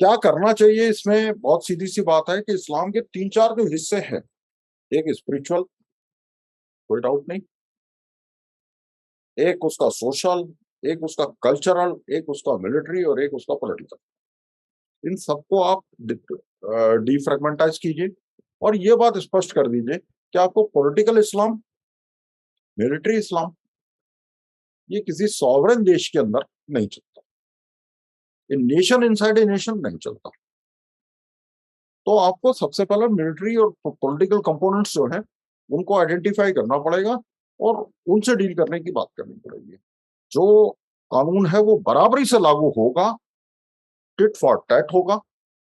क्या करना चाहिए इसमें? बहुत सीधी सी बात है कि इस्लाम के 3-4 जो हिस्से हैं, एक स्पिरिचुअल, कोई डाउट नहीं, एक उसका सोशल, एक उसका कल्चरल, एक उसका मिलिट्री और एक उसका पॉलिटिकल। इन सबको आप डिफ्रैगमेंटाइज कीजिए और ये बात स्पष्ट कर दीजिए कि आपको पॉलिटिकल इस्लाम, मिलिट्री इस्लाम, ये किसी सॉवरेन देश के अंदर नहीं चलता। ये नेशन इनसाइड ए नेशन नहीं चलता। तो आपको सबसे पहले मिलिट्री और पॉलिटिकल कंपोनेंट्स जो हैं, उनको आइडेंटिफाई करना पड़ेगा और उनसे डील करने की बात करनी पड़ेगी। जो कानून है वो बराबरी से लागू होगा, टिट फॉर टैट होगा,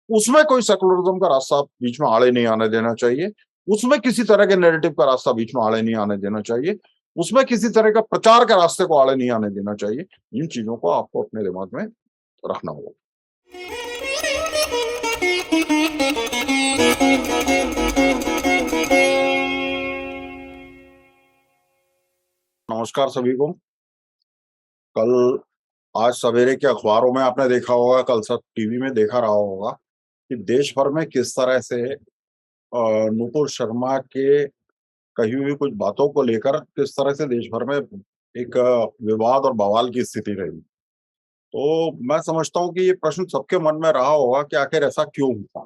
उसमें कोई सेकुलरिज्म का रास्ता बीच में आड़े नहीं आने देना चाहिए, उसमें किसी तरह के नैरेटिव का रास्ता बीच में आड़े नहीं आने देना चाहिए, उसमें किसी तरह का प्रचार के रास्ते को आड़े नहीं आने देना चाहिए। इन चीजों को आपको अपने दिमाग में रखना होगा। नमस्कार सभी को। कल आज सवेरे के अखबारों में आपने देखा होगा, कल सब टीवी में देखा रहा होगा कि देश भर में किस तरह से नुपुर शर्मा के कही हुई कुछ बातों को लेकर किस तरह से देश भर में एक विवाद और बवाल की स्थिति रही। तो मैं समझता हूँ कि ये प्रश्न सबके मन में रहा होगा कि आखिर ऐसा क्यों हुआ।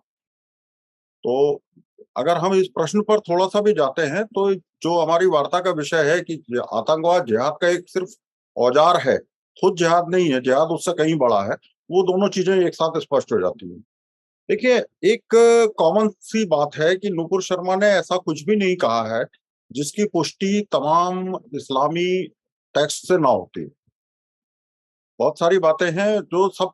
तो अगर हम इस प्रश्न पर थोड़ा-सा भी जाते हैं, तो जो हमारी वार्ता का विषय है कि आतंकवाद जिहाद का एक सिर्फ औजार है, खुद जिहाद नहीं है, जिहाद उससे कहीं बड़ा है, वो दोनों चीज़ें एक साथ स्पष्ट हो जाती हैं। देखिए, एक कॉमन सी बात है कि नुपुर शर्मा ने ऐसा कुछ भी नहीं कहा है, जिसकी पुष्टि तमाम इस्लामी टेक्स्ट से ना होती। बहुत सारी बातें हैं जो सब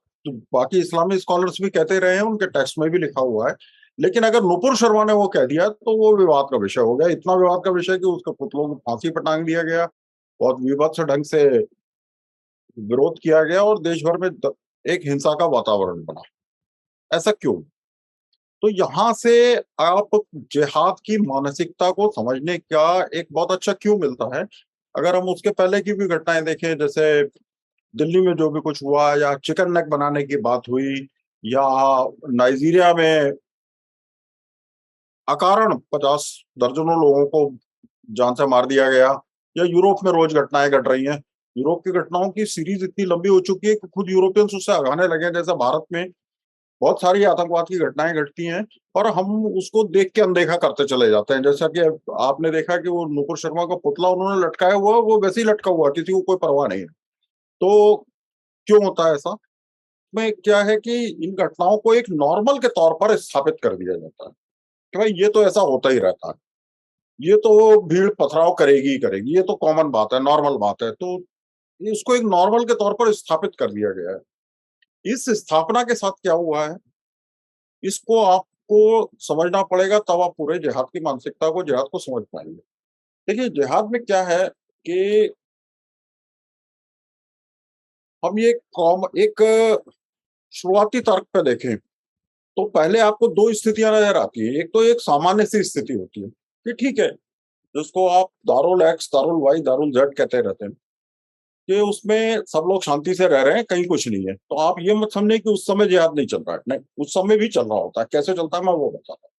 बाकी इस्लामी स्कॉलर्स भी कहते रहे हैं, उनके टेक्स्ट में भी लिखा हुआ है। लेकिन अगर नुपुर शर्मा ने वो कह दिया, तो वो विवाद का विषय हो गया। इतना विवाद का विषय कि उसके पुतलों को फांसी पर टाँग दिया गया, बहुत विभत्स ढंग से विरोध किया गया और देश भर में एक हिंसा का वातावरण बना। ऐसा क्यों? तो यहाँ से आप जिहाद की मानसिकता को समझने का एक बहुत अच्छा क्यू मिलता है। अगर हम उसके पहले की भी घटनाएँ देखें, जैसे दिल्ली में जो भी कुछ हुआ या चिकन नेक बनाने की बात हुई या नाइजीरिया में अकारण 50 दर्जनों लोगों को जान से मार दिया गया या यूरोप में रोज घटनाएँ घट रही हैं। यूरोप की घटनाओं की सीरीज़ इतनी लंबी हो चुकी है कि खुद यूरोपियंस उससे अघाने लगे हैं। जैसे भारत में बहुत सारी आतंकवाद की घटनाएँ घटती हैं और हम उसको देख के अनदेखा करते चले जाते हैं। जैसा कि आपने देखा कि वो नुपुर शर्मा का पुतला उन्होंने लटकाया हुआ है, वो वैसे ही लटका हुआ है, किसी को कोई परवाह नहीं है। तो क्यों होता है ऐसा? में क्या है कि इन घटनाओं को एक नॉर्मल के तौर पर स्थापित कर दिया जाता है कि भाई ये तो ऐसा होता ही रहता है, ये तो भीड़ पथराव करेगी ही करेगी, ये तो कॉमन बात है, नॉर्मल बात है। तो ये उसको एक नॉर्मल के तौर पर स्थापित कर दिया गया है। इस स्थापना के साथ क्या हुआ है, इसको आपको समझना पड़ेगा, तब आप पूरे जिहाद की मानसिकता को, जिहाद को समझ पाएंगे। देखिए, जिहाद में क्या है कि हम ये कॉम एक शुरुआती तर्क पे देखें तो पहले आपको 2 स्थितियाँ नज़र आती हैं। एक तो एक सामान्य सी स्थिति होती है कि ठीक है, जिसको आप दारुल एक्स, दारुल वाई, दारुल ज़ेड कहते रहते हैं, कि उसमें सब लोग शांति से रह रहे हैं, कहीं कुछ नहीं है। तो आप ये मत समझिए कि उस समय जिहाद नहीं चल रहा है। नहीं, उस समय भी चल रहा होता है। कैसे चलता है मैं वो बताता हूँ।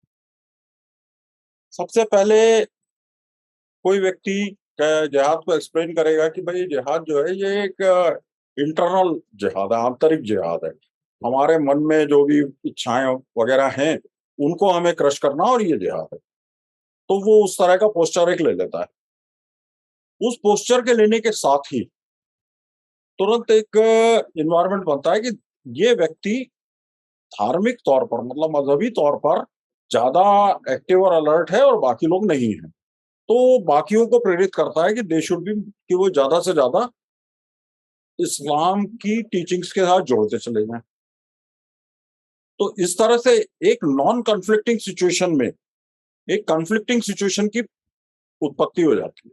सबसे पहले कोई व्यक्ति जिहाद को एक्सप्लेन करेगा कि भाई जिहाद जो है ये एक इंटरनल जिहाद है, आंतरिक जिहाद है। हमारे मन में जो भी इच्छाएँ वगैरह हैं, उनको हमें क्रश करना और ये जिहाद है। तो वो उस तरह का पोस्चर एक ले लेता है। उस पोस्चर के लेने के साथ ही तुरंत एक एनवायरनमेंट बनता है कि ये व्यक्ति धार्मिक तौर पर, मतलब मज़हबी तौर पर ज़्यादा एक्टिव और अलर्ट है और बाकी लोग नहीं हैं। तो बाकियों को प्रेरित करता है कि दे शुड बी, कि वो ज़्यादा से ज़्यादा इस्लाम की टीचिंग्स के साथ जोड़ते चले जाएँ। तो इस तरह से एक नॉन कॉन्फ्लिक्टिंग सिचुएशन में एक कॉन्फ्लिक्टिंग सिचुएशन की उत्पत्ति हो जाती है।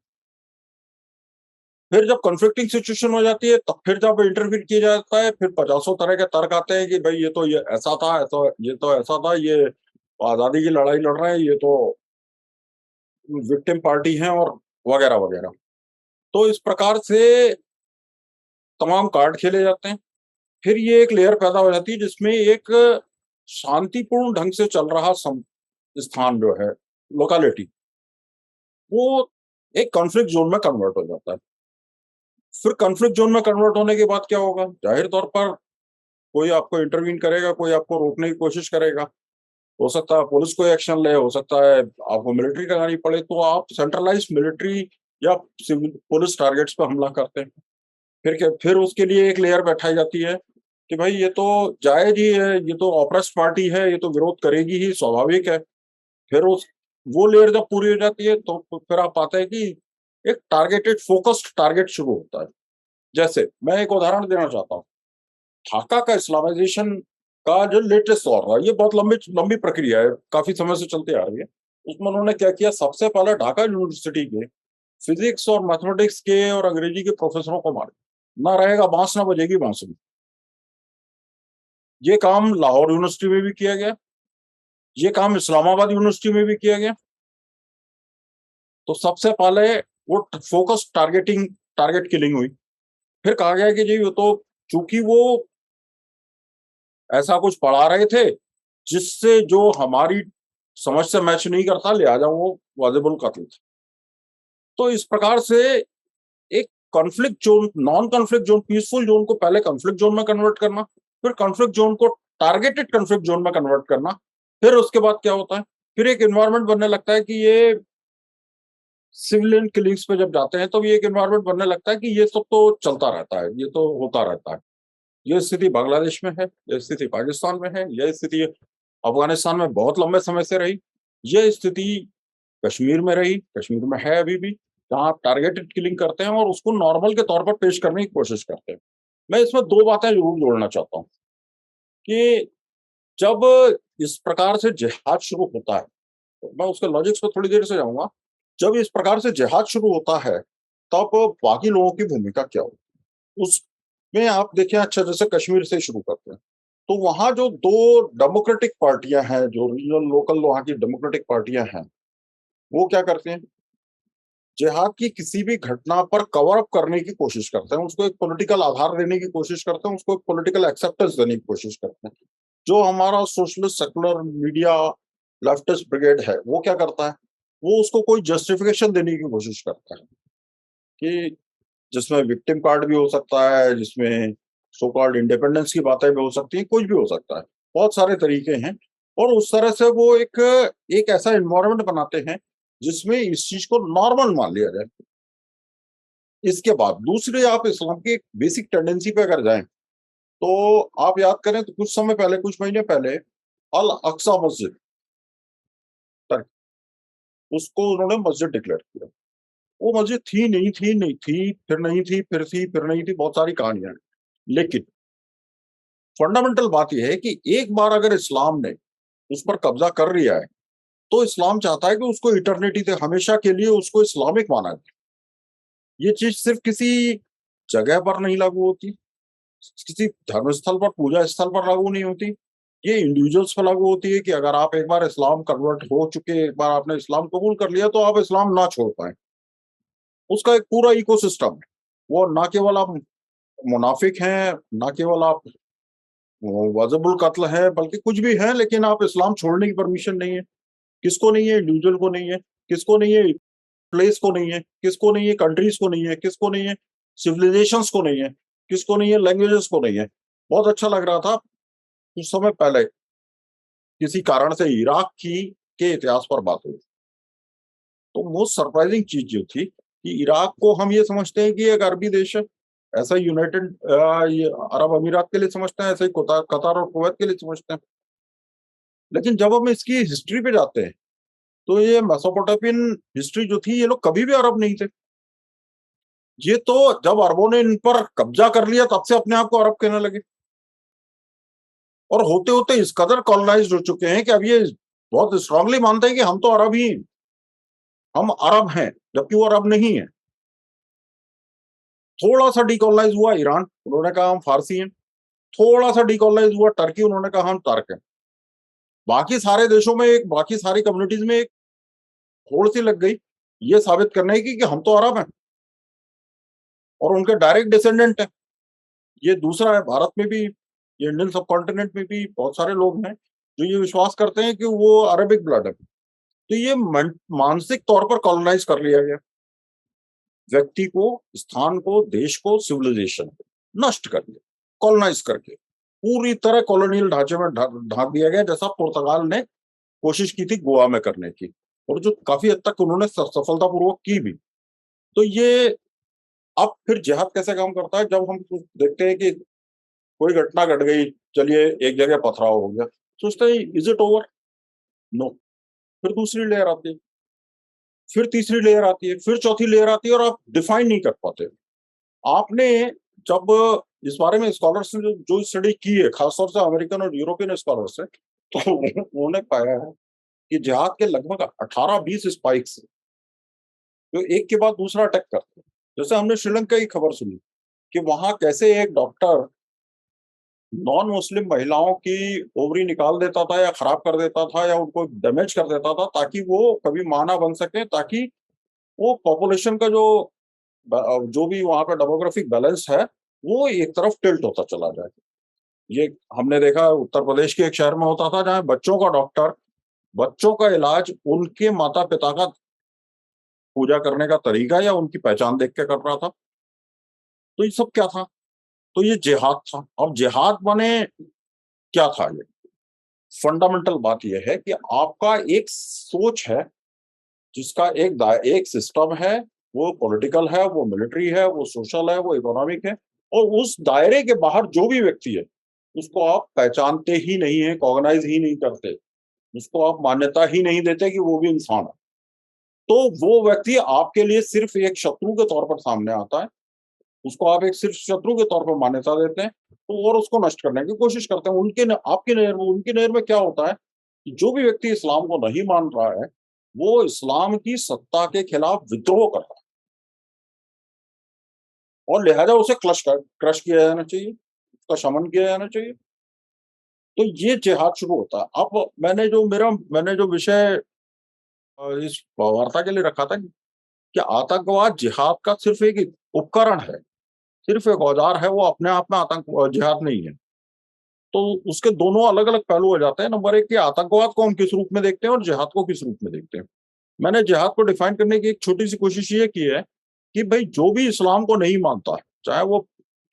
फिर जब कॉन्फ्लिक्टिंग सिचुएशन हो जाती है, तब फिर जब इंटरवीन किया जाता है, फिर पचासों तरह के तर्क आते हैं कि भाई ये तो ये ऐसा था, ये तो ऐसा था, ये आज़ादी की लड़ाई लड़ रहे हैं, ये तो विक्टिम पार्टी हैं और वगैरह-वगैरह। तो इस प्रकार से तमाम कार्ड खेले जाते हैं। फिर ये एक लेयर पैदा हो जाती है जिसमें एक शांतिपूर्ण ढंग से चल रहा स्थान जो है, लोकेलिटी, वो एक कॉन्फ्लिक्ट ज़ोन में कन्वर्ट हो जाता है। फिर कॉन्फ्लिक्ट ज़ोन में कन्वर्ट होने के बाद क्या होगा? ज़ाहिर तौर पर कोई आपको इंटरवीन करेगा, कोई आपको रोकने की कोशिश करेगा। हो सकता है पुलिस कोई एक्शन ले, हो सकता है आपको मिलिट्री लगानी पड़े, तो आप सेंट्रलाइज़्ड मिलिट्री या सिविल पुलिस टारगेट्स पे हमला करते हैं। फिर उसके लिए एक लेयर बैठाई जाती है कि भाई ये तो जायज़ ही है, ये तो ऑप्रेस्ड पार्टी है, ये तो विरोध करेगी ही, स्वाभाविक है। फिर उस वो लेयर जब पूरी हो जाती है तो फिर आप पाते हैं कि एक टारगेटेड फोकस्ड टारगेट शुरू होता है। जैसे मैं एक उदाहरण देना चाहता हूँ। ढाका का इस्लामाइज़ेशन का जो लेटेस्ट दौर रहा, ये बहुत लंबी लंबी प्रक्रिया है, काफ़ी समय से चलती आ रही है। उसमें उन्होंने क्या किया, सबसे पहले ढाका यूनिवर्सिटी के फिज़िक्स और मैथमेटिक्स के और अंग्रेजी के प्रोफ़ेसरों को मारा। ना रहेगा बाँस, ना बजेगी बाँसुरी। ये काम लाहौर यूनिवर्सिटी में भी किया गया, ये काम इस्लामाबाद यूनिवर्सिटी में भी किया गया। तो सबसे पहले वो फ़ोकस टारगेट किलिंग हुई। फिर कहा गया कि जी वो तो चूँकि वो ऐसा कुछ पढ़ा रहे थे, जिससे जो हमारी समझ से मैच नहीं करता, लिहाज़ा वो वाजिबुल कत्ल थे। तो इस प्रकार से एक conflict zone, non conflict zone, peaceful zone को पहले कॉन्फ्लिक्ट ज़ोन में कन्वर्ट करना, फिर कॉन्फ्लिक्ट ज़ोन को टारगेटेड कॉन्फ्लिक्ट ज़ोन में कन्वर्ट करना, फिर उसके बाद क्या होता है, फिर एक एनवायरनमेंट बनने लगता है कि ये सिविलियन किलिंग्स पे जब जाते हैं, तो ये एक एनवायरनमेंट बनने लगता है कि ये सब तो चलता रहता है, ये तो होता रहता है। ये स्थिति बांग्लादेश में है, ये स्थिति पाकिस्तान में है, ये स्थिति अफ़गानिस्तान में बहुत लंबे समय से रही, ये स्थिति कश्मीर में रही, कश्मीर में है अभी भी, जहाँ आप टारगेटेड किलिंग करते हैं और उसको नॉर्मल के तौर पर पेश करने की कोशिश करते हैं। मैं इसमें 2 बातें ज़रूर जोड़ना चाहता हूँ कि जब इस प्रकार से जिहाद शुरू होता है, तो मैं उसके लॉजिक्स पे थोड़ी देर से जाऊँगा। जब इस प्रकार से जिहाद शुरू होता है, तब बाकी लोगों की भूमिका क्या होती है? उसमें आप देखें, अच्छा जैसे कश्मीर से शुरू करते हैं, तो वहाँ जो 2 डेमोक्रेटिक पार्टियाँ हैं, जो रीजनल लोकल वहाँ की डेमोक्रेटिक पार्टियाँ हैं, वो क्या करते हैं? जिहाद की किसी भी घटना पर कवर अप करने की कोशिश करते हैं, उसको एक पॉलिटिकल आधार देने की कोशिश करते हैं, उसको एक पॉलिटिकल एक्सेप्टेंस देने की कोशिश करते हैं। जो हमारा socialist secular media leftist brigade है, वो क्या करता है? वो उसको कोई जस्टिफिकेशन देने की कोशिश करता है कि जिसमें विक्टिम कार्ड भी हो सकता है, जिसमें सो कॉल्ड इंडिपेंडेंस की बातें भी हो सकती हैं, कुछ भी हो सकता है। बहुत सारे तरीके हैं और उस तरह से वो एक एक ऐसा एनवायरनमेंट बनाते हैं, जिसमें इस चीज़ को नॉर्मल मान लिया जाए। इसके बाद दूसरे आप इस्लाम की एक बेसिक टेंडेंसी पे अगर जाएँ, तो आप याद करें तो कुछ समय पहले, कुछ महीने पहले अल अक्सा मस्जिद, तक उसको उन्होंने मस्जिद डिक्लेयर किया। वो मस्जिद थी, नहीं थी, नहीं थी, फिर नहीं थी, फिर थी, फिर नहीं थी, बहुत सारी कहानियाँ हैं। लेकिन फंडामेंटल बात ये है कि एक बार अगर इस्लाम ने उस पर कब्ज़ा कर लिया है, तो इस्लाम चाहता है कि उसको इटर्निटी तक, हमेशा के लिए उसको इस्लामिक माना जाए। ये चीज़ सिर्फ़ किसी जगह पर नहीं लागू होती, किसी धर्म स्थल पर, पूजा स्थल पर लागू नहीं होती। ये इंडिविजुअल्स पर लागू होती है कि अगर आप एक बार इस्लाम कन्वर्ट हो चुके, एक बार आपने इस्लाम कबूल कर लिया, तो आप इस्लाम ना छोड़ पाएँ। उसका एक पूरा इकोसिस्टम है। वो ना केवल आप मुनाफ़िक हैं, ना केवल आप वाजिबुल कत्ल है, बल्कि कुछ भी हैं, लेकिन आप इस्लाम छोड़ने की परमिशन नहीं है। किसको नहीं है? इंडिविजुअल को नहीं है। किसको नहीं है? प्लेस को नहीं है। किसको नहीं है? कंट्रीज़ को नहीं है। किसको नहीं है? सिविलाइजेशंस को नहीं है। किसको नहीं है? लैंग्वेजेस को नहीं है। बहुत अच्छा लग रहा था, कुछ समय पहले किसी कारण से इराक के इतिहास पर बात हुई। तो मोस्ट सरप्राइजिंग चीज़ जो थी कि इराक को हम ये समझते हैं कि एक अरबी देश है। ऐसा ही ये अरब अमीरात के लिए समझते हैं, ऐसे ही कतार और कुवैत के लिए समझते हैं। लेकिन जब हम इसकी हिस्ट्री पे जाते हैं, तो ये मेसोपोटामियन हिस्ट्री जो थी, ये लोग कभी भी अरब नहीं थे। ये तो जब अरबों ने इन पर कब्जा कर लिया, तब से अपने आप को अरब कहने लगे और होते-होते इस कदर कॉलोनाइज़्ड हो चुके हैं कि अब ये बहुत स्ट्रांगली मानते हैं कि हम तो अरब ही हैं, हम अरब हैं, जबकि वो अरब नहीं है। थोड़ा-सा डीकोलोनाइज़ हुआ ईरान, उन्होंने कहा हम फारसी हैं। थोड़ा-सा डीकोलोनाइज़ हुआ टर्की, उन्होंने कहा हम टर्क हैं। बाकी सारे देशों में एक, बाकी सारी कम्युनिटीज़ में एक होड़-सी लग गई, ये साबित करने की कि हम तो अरब हैं और उनके डायरेक्ट डिसेंडेंट हैं। ये दूसरा है, भारत में भी ये इंडियन सब कॉन्टिनेंट में भी बहुत सारे लोग हैं जो ये विश्वास करते हैं कि वो अरेबिक ब्लड है। तो ये मानसिक तौर पर कॉलोनाइज कर लिया गया, व्यक्ति को, स्थान को, देश को, सिविलाइजेशन को नष्ट कर दिया, कॉलोनाइज करके पूरी तरह कॉलोनियल ढांचे में ढांक दिया गया, जैसा पुर्तगाल ने कोशिश की थी गोवा में करने की, और जो काफी हद तक उन्होंने सफलतापूर्वक की भी। तो ये अब फिर जिहाद कैसे काम करता है, जब हम देखते हैं कि कोई घटना घट गई, चलिए एक जगह पथराव हो गया, सोचते हैं इज इट ओवर? नो। फिर दूसरी लेयर आती है, फिर तीसरी लेयर आती है, फिर चौथी लेयर आती है, और आप डिफाइन नहीं कर पाते। आपने जब इस बारे में स्कॉलर्स ने जो स्टडी की है, खासतौर से अमेरिकन और यूरोपियन स्कॉलर्स है, तो उन्होंने पाया है कि जिहाद के लगभग 18-20 स्पाइक्स जो एक के बाद दूसरा अटैक करते हैं। जैसे हमने श्रीलंका की खबर सुनी कि वहां कैसे एक डॉक्टर नॉन मुस्लिम महिलाओं की ओवरी निकाल देता था या खराब कर देता था या उनको डैमेज कर देता था, ताकि वो कभी मां ना बन सके, ताकि वो पॉपुलेशन का जो भी वहां पे डेमोग्राफिक बैलेंस है वो एक तरफ टिल्ट होता चला जाए। ये हमने देखा उत्तर प्रदेश के एक शहर में होता था, जहां बच्चों का डॉक्टर बच्चों का इलाज उनके माता पिता का पूजा करने का तरीका या उनकी पहचान देख के कर रहा था। तो ये सब क्या था? तो ये जिहाद था। अब जिहाद माने क्या था? ये फंडामेंटल बात यह है कि आपका एक सोच है, जिसका एक सिस्टम है, वो पॉलिटिकल है, वो मिलिट्री है, वो सोशल है, वो इकोनॉमिक है, और उस दायरे के बाहर जो भी व्यक्ति है उसको आप पहचानते ही नहीं है, कॉग्नाइज ही नहीं करते, उसको आप मान्यता ही नहीं देते कि वो भी इंसान है। तो वो व्यक्ति आपके लिए सिर्फ एक शत्रु के तौर पर सामने आता है, उसको आप एक सिर्फ शत्रु के तौर पर मान्यता देते हैं, तो और उसको नष्ट करने की कोशिश करते हैं। आपकी नज़र में, उनकी नज़र में क्या होता है कि जो भी व्यक्ति इस्लाम को नहीं मान रहा है, वो इस्लाम की सत्ता के खिलाफ विद्रोह कर रहा है, और लिहाजा उसे क्रश किया जाना चाहिए, उसका शमन किया जाना चाहिए। तो ये जिहाद शुरू होता है। अब मैंने जो विषय इस वार्ता के लिए रखा था कि आतंकवाद जिहाद का सिर्फ एक उपकरण है, सिर्फ एक औजार है, वो अपने आप में जिहाद नहीं है। तो उसके दोनों अलग-अलग पहलू हो जाते हैं। नंबर 1 कि आतंकवाद को हम किस रूप में देखते हैं और जिहाद को किस रूप में देखते हैं। मैंने जिहाद को डिफाइन करने की एक छोटी-सी कोशिश ये की है कि भई जो भी इस्लाम को नहीं मानता है, चाहे वो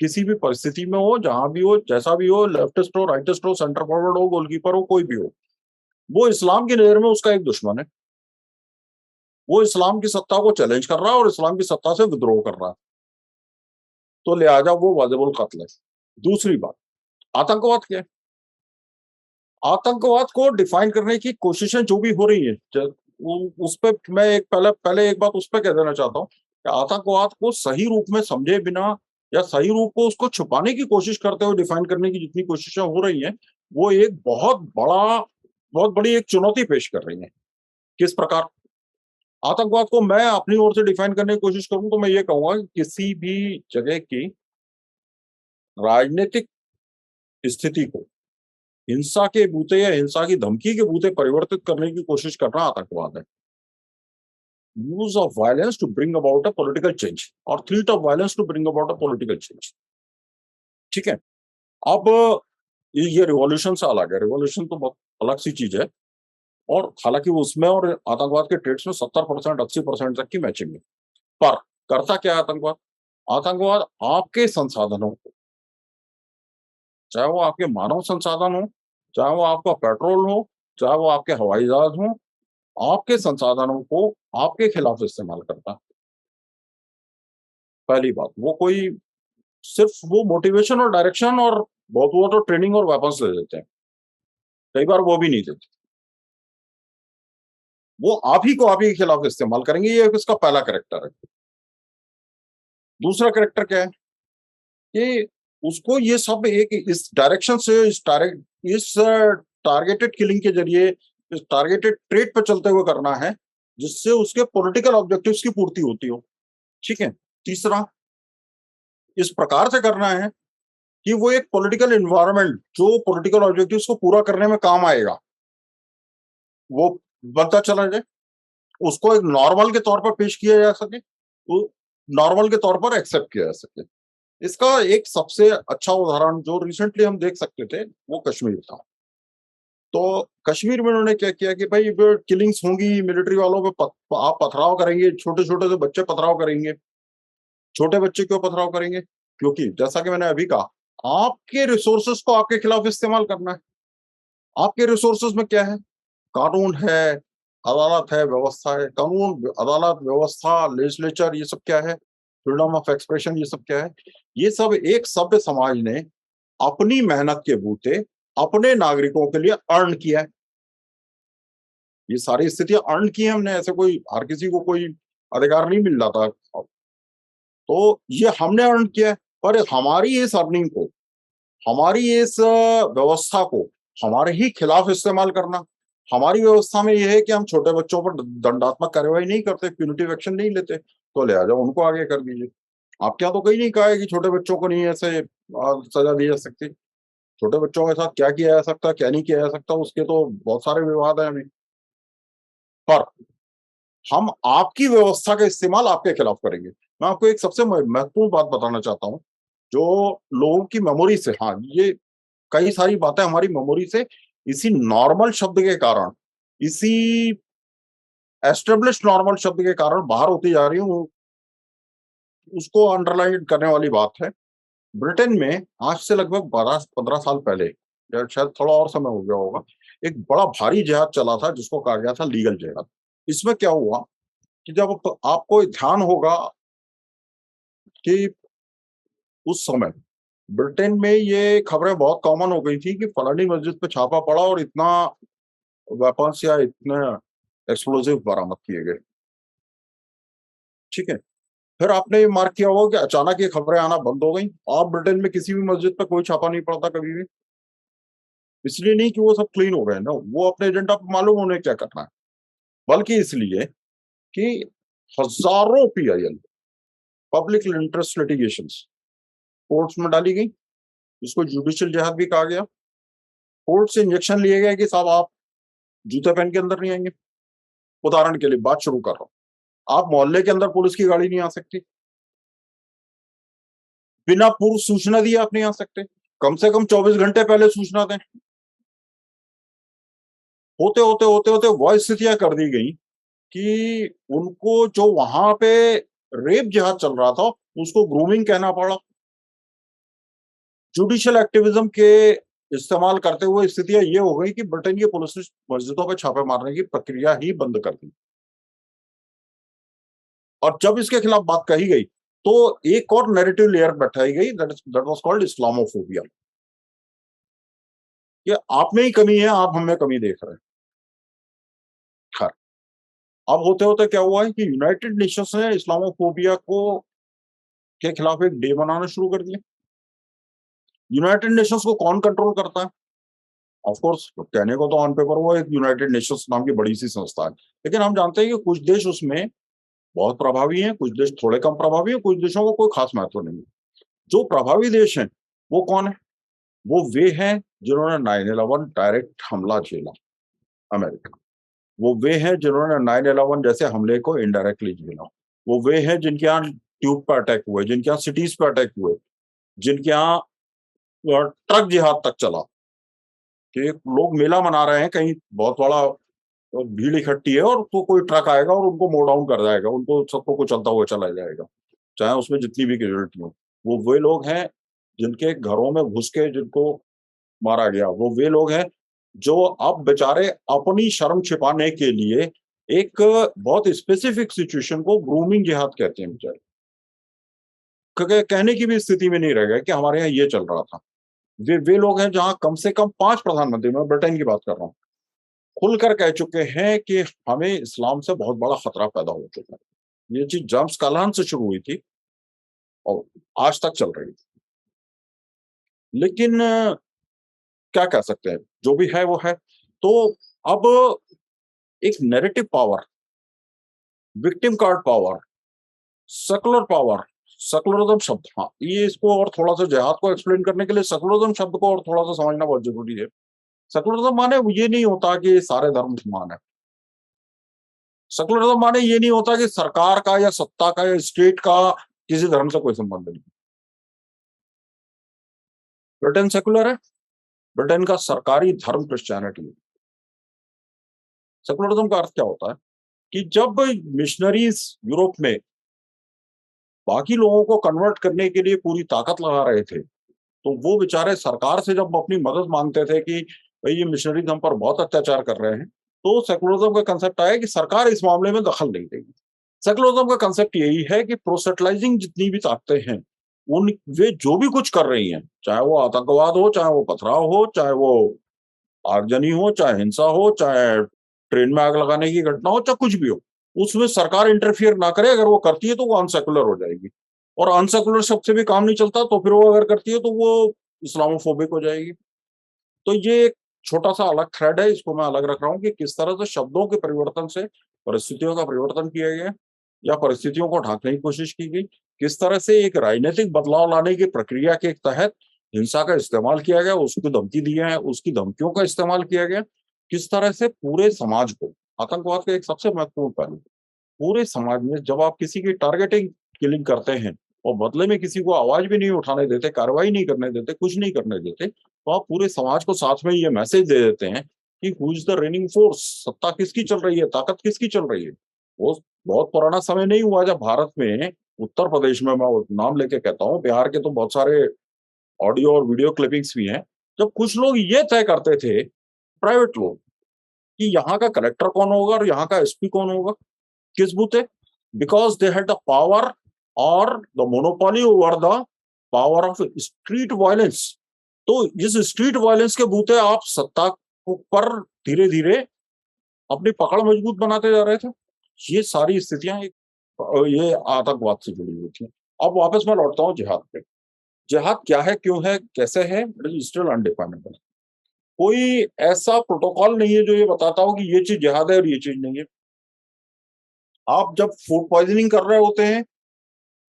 किसी भी परिस्थिति में हो, जहाँ भी हो, जैसा भी हो, लेफ्टिस्ट हो, राइटिस्ट हो, सेंटर फॉरवर्ड हो, गोलकीपर हो, कोई भी हो, वो इस्लाम की नज़र में उसका एक दुश्मन है। वो इस्लाम की सत्ता को चैलेंज कर रहा है और इस्लाम की सत्ता से विद्रोह कर रहा है। तो लिहाजा वो वाजिबुल कत्ल है। दूसरी बात, आतंकवाद क्या है? आतंकवाद को डिफाइन करने की कोशिशें जो भी हो रही हैं, उस पे मैं एक पहले एक बात उस पे कह देना चाहता हूँ कि आतंकवाद को सही रूप में समझे बिना या सही रूप को उसको छुपाने की कोशिश करते हुए डिफाइन करने की जितनी कोशिशें हो रही हैं, वो एक बहुत बड़ी एक चुनौती पेश कर रही हैं। किस प्रकार? आतंकवाद को मैं अपनी ओर से डिफाइन करने की कोशिश करूँ तो मैं ये कहूँगा कि किसी भी जगह की राजनीतिक स्थिति को हिंसा के बूते या हिंसा की धमकी के बूते परिवर्तित करने की कोशिश करना आतंकवाद है। Use of violence to bring about a political change और threat of violence to bring about a political change. ठीक है? अब ये रिवॉल्यूशन से अलग है। रिवॉल्यूशन तो बहुत अलग सी चीज है, और हालांकि उसमें और आतंकवाद के ट्रेड्स में 70% 80% तक की मैचिंग है। पर करता क्या है आतंकवाद? आतंकवाद आपके संसाधनों को, चाहे वो आपके मानव संसाधन हो, चाहे वो आपका पेट्रोल हो, चाहे वो आपके हवाई जहाज हो, आपके संसाधनों को आपके खिलाफ इस्तेमाल करता है। पहली बात, वो कोई सिर्फ वो मोटिवेशन और डायरेक्शन और बहुत हुआ तो ट्रेनिंग और वेपन्स दे देते हैं। कई बार वो भी नहीं देते। वो आप ही के खिलाफ इस्तेमाल करेंगे, ये इसका पहला कैरेक्टर है। दूसरा कैरेक्टर क्या है कि उसको ये सब एक इस डायरेक्शन से इस टारगेटेड किलिंग के जरिए, इस टारगेटेड ट्रेड पे चलते हुए करना है, जिससे उसके पॉलिटिकल ऑब्जेक्टिव्स की पूर्ति होती हो। ठीक है? तीसरा, इस प्रकार से करना है कि वो एक पॉलिटिकल एनवायरनमेंट जो पॉलिटिकल ऑब्जेक्टिव्स को पूरा करने में काम आएगा, वो बनता चला जाए। उसको एक नॉर्मल के तौर पर पेश किया जा सके, तो नॉर्मल के तौर पर एक्सेप्ट किया जा सके। इसका एक सबसे अच्छा उदाहरण जो रिसेंटली हम देख सकते थे, वो कश्मीर था। तो कश्मीर में उन्होंने क्या किया कि भाई किलिंग्स होंगी, मिलिट्री वालों पे आप पथराव करेंगे, छोटे-छोटे से बच्चे पथराव करेंगे। छोटे बच्चे क्यों पथराव करेंगे? क्योंकि जैसा कि मैंने अभी कहा, आपके रिसोर्सेज़ को आपके खिलाफ इस्तेमाल करना है। आपके रिसोर्सेज़ में क्या है? कानून है, अदालत है, व्यवस्था है। कानून, अदालत, व्यवस्था, लेजिस्लेचर, ये सब क्या है? फ्रीडम ऑफ एक्सप्रेशन, ये सब क्या है? ये सब एक सभ्य समाज ने अपनी मेहनत के बूते अपने नागरिकों के लिए अर्न किया है। ये सारी स्थितियाँ अर्न की हैं हमने, ऐसे कोई हर किसी को कोई अधिकार नहीं मिल रहा था। तो ये हमने अर्न किया है, पर हमारी इस अर्निंग को, हमारी इस व्यवस्था को हमारे ही खिलाफ इस्तेमाल करना, हमारी व्यवस्था में ये है कि हम छोटे बच्चों पर दंडात्मक कार्रवाई नहीं करते, प्यूनिटिव एक्शन नहीं लेते, तो लिहाजा उनको आगे कर दीजिए। आपके यहाँ तो कहीं नहीं कहा है कि छोटे बच्चों को नहीं ऐसे सजा दी जा सकती। छोटे बच्चों के साथ क्या किया जा सकता है, क्या नहीं किया जा सकता, उसके तो बहुत सारे विवाद हैं अभी। पर हम आपकी व्यवस्था का इस्तेमाल आपके खिलाफ करेंगे। मैं आपको एक सबसे महत्वपूर्ण बात बताना चाहता हूँ, जो लोगों की मेमोरी से, हाँ, ये कई सारी बातें हमारी मेमोरी से इसी नॉर्मल शब्द के कारण, इसी एस्टेब्लिश्ड नॉर्मल शब्द के कारण बाहर होती जा रही हूँ, उसको अंडरलाइन करने वाली बात है। ब्रिटेन में आज से लगभग 12-15 साल पहले, या शायद थोड़ा और समय हो गया होगा, एक बड़ा भारी जिहाद चला था जिसको कहा गया था लीगल जिहाद। इसमें क्या हुआ कि जब आपको ध्यान होगा कि उस समय ब्रिटेन में ये खबरें बहुत कॉमन हो गई थी कि फलानी मस्जिद पे छापा पड़ा और इतना वेपन्स या इतने एक्सप्लोसिव बरामद किए गए। ठीक है? फिर आपने ये मार्क किया होगा कि अचानक ये खबरें आना बंद हो गई। अब ब्रिटेन में किसी भी मस्जिद पे कोई छापा नहीं पड़ता कभी भी। इसलिए नहीं कि वो सब क्लीन हो गए ना, वो अपने एजेंडा पे मालूम उन्हें क्या करना है, बल्कि इसलिए कि हज़ारों PIL, public interest litigations, courts में डाली गई। इसको जुडिशियल जिहाद भी कहा गया। कोर्ट से इंजेक्शन लिए गए कि साहब आप जूते पहन के अंदर नहीं आएँगे। उदाहरण के लिए बात शुरू कर रहा हूँ। आप मोहल्ले के अंदर पुलिस की गाड़ी नहीं आ सकती। बिना पूर्व सूचना दिए आप नहीं आ सकते। कम से कम 24 घंटे पहले सूचना दें। होते वह स्थितियाँ कर दी गई कि उनको जो वहाँ पे रेप जिहाद चल रहा था, उसको ग्रूमिंग कहना पड़ा। जुडिशियल एक्टिविज़्म के इस्तेमाल करते हुए स्थितियाँ ये हो गई कि ब्रिटेन की पुलिस ने मस्जिदों पे छापे मारने की प्रक्रिया ही बंद कर दी। और जब इसके खिलाफ बात कही गई, तो एक और नैरेटिव लेयर बैठाई गई, दैट वाज़ कॉल्ड इस्लामोफोबिया। कि आप में ही कमी है, आप हम में कमी देख रहे हैं। खैर, अब होते-होते क्या हुआ है कि यूनाइटेड नेशंस ने इस्लामोफोबिया को के खिलाफ एक डे मनाना शुरू कर दिया। यूनाइटेड नेशंस को कौन कंट्रोल करता है? ऑफ कोर्स कहने को तो ऑन पेपर वो एक यूनाइटेड नेशंस नाम की बड़ी-सी संस्था है। लेकिन हम जानते हैं कि कुछ देश उसमें बहुत प्रभावी हैं, कुछ देश थोड़े कम प्रभावी हैं, कुछ देशों को कोई खास महत्व नहीं है। जो प्रभावी देश हैं, वो कौन है? वो वे हैं जिन्होंने 9/11 डायरेक्ट हमला झेला, अमेरिका। वो वे हैं जिन्होंने 9/11 जैसे हमले को इनडायरेक्टली झेला। वो वे हैं जिनके यहाँ ट्यूब पे अटैक हुए, जिनके यहाँ सिटीज़ पे अटैक हुए, जिनके यहाँ ट्रक जिहाद तक चला, कि लोग मेला मना रहे हैं, कहीं बहुत बड़ा भीड़ इकट्ठी है और तो कोई ट्रक आएगा और उनको मोड़ डाउन कर जाएगा, उनको सबको कुचलता हुआ चला जाएगा, चाहे उसमें जितनी भी कैजुअल्टी हो। वो वे लोग हैं जिनके घरों में घुस के जिनको मारा गया। वो वे लोग हैं जो अब बेचारे अपनी शर्म छिपाने के लिए एक बहुत स्पेसिफिक सिचुएशन को ग्रूमिंग जिहाद कहते हैं बेचारे। कहने की भी स्थिति में नहीं रह गए कि हमारे यहाँ ये चल रहा था। वे लोग हैं जहाँ कम से कम 5 प्रधानमंत्री, मैं ब्रिटेन की बात कर रहा हूँ, खुलकर कह चुके हैं कि हमें इस्लाम से बहुत बड़ा खतरा पैदा हो चुका है। ये चीज़ जेम्स कालान से शुरू हुई थी और आज तक चल रही है। लेकिन क्या कह सकते हैं, जो भी है वो है। तो अब एक narrative power, victim card power, secular power, secularism शब्द, हाँ, ये इसको और थोड़ा-सा जिहाद को एक्सप्लेन करने के लिए सेकुलरिज़्म शब्द को और थोड़ा-सा समझना बहुत ज़रूरी है। सेकुलरिज़्म माने ये नहीं होता कि सारे धर्म समान है। सेकुलरिज़्म माने ये नहीं होता कि सरकार का या सत्ता का या स्टेट का किसी धर्म से कोई संबंध नहीं। ब्रिटेन सेकुलर है, ब्रिटेन का सरकारी धर्म क्रिश्चियनिटी है। सेकुलरिज्म का अर्थ क्या होता है कि जब मिशनरीज यूरोप में बाकी लोगों को कन्वर्ट करने के लिए पूरी ताकत लगा रहे थे, तो वो बेचारे सरकार से जब अपनी मदद मांगते थे कि भाई ये मिशनरीज हम पर बहुत अत्याचार कर रहे हैं, तो सेकुलरिज्म का कंसेप्ट आया कि सरकार इस मामले में दखल नहीं देगी। सेकुलरिज्म का कंसेप्ट यही है कि प्रोसेटलाइजिंग जितनी भी ताकतें हैं, उन वे जो भी कुछ कर रही हैं, चाहे वो आतंकवाद हो, चाहे वो पथराव हो, चाहे वो आगजनी हो, चाहे हिंसा हो, चाहे ट्रेन में आग लगाने की घटना हो, चाहे कुछ भी हो, उसमें सरकार इंटरफियर ना करे। अगर वो करती है तो वो अनसेकुलर हो जाएगी, और अनसेकुलर शब्द से भी काम नहीं चलता, तो फिर वो अगर करती है तो वो इस्लामोफोबिक हो जाएगी। तो ये एक छोटा-सा अलग थ्रेड है, इसको मैं अलग रख रहा हूँ कि किस तरह से शब्दों के परिवर्तन से परिस्थितियों का परिवर्तन किया गया या परिस्थितियों को ढाँकने की कोशिश की गई। किस तरह से एक राजनीतिक बदलाव लाने की प्रक्रिया के तहत हिंसा का इस्तेमाल किया गया, उसको धमकी दी है, उसकी धमकियों का इस्तेमाल किया गया। किस तरह से पूरे समाज को आतंकवाद का एक सबसे महत्वपूर्ण पहलू, पूरे समाज में जब आप किसी की टारगेटिंग किलिंग करते हैं और बदले में किसी को आवाज भी नहीं उठाने देते, कार्रवाई नहीं करने देते, कुछ नहीं करने देते, तो आप पूरे समाज को साथ में ये मैसेज दे देते हैं कि who is the raining force, सत्ता किसकी चल रही है, ताकत किसकी चल रही है। वो बहुत पुराना समय नहीं हुआ जब भारत में, उत्तर प्रदेश में, मैं वो नाम लेके कहता हूँ, बिहार के तो बहुत सारे ऑडियो और वीडियो क्लिपिंग्स भी हैं, जब कुछ लोग ये तय करते थे, प्राइवेट लोग, कि यहाँ का कलेक्टर कौन होगा और यहाँ का एसपी कौन होगा, किस बूते, because they had the power or the monopoly over the power of street violence। तो इस स्ट्रीट वायलेंस के बूते आप सत्ता पर धीरे धीरे अपनी पकड़ मजबूत बनाते जा रहे थे। ये सारी स्थितियां ये आतंकवाद से जुड़ी हुई थी। अब वापस मैं लौटता हूँ जिहाद पे। जिहाद क्या है, क्यों है, कैसे है, स्टिल अनडिफाइनेबल। कोई ऐसा प्रोटोकॉल नहीं है जो ये बताता हो कि ये चीज जिहाद है और ये चीज नहीं है। आप जब फूड पॉइजनिंग कर रहे होते हैं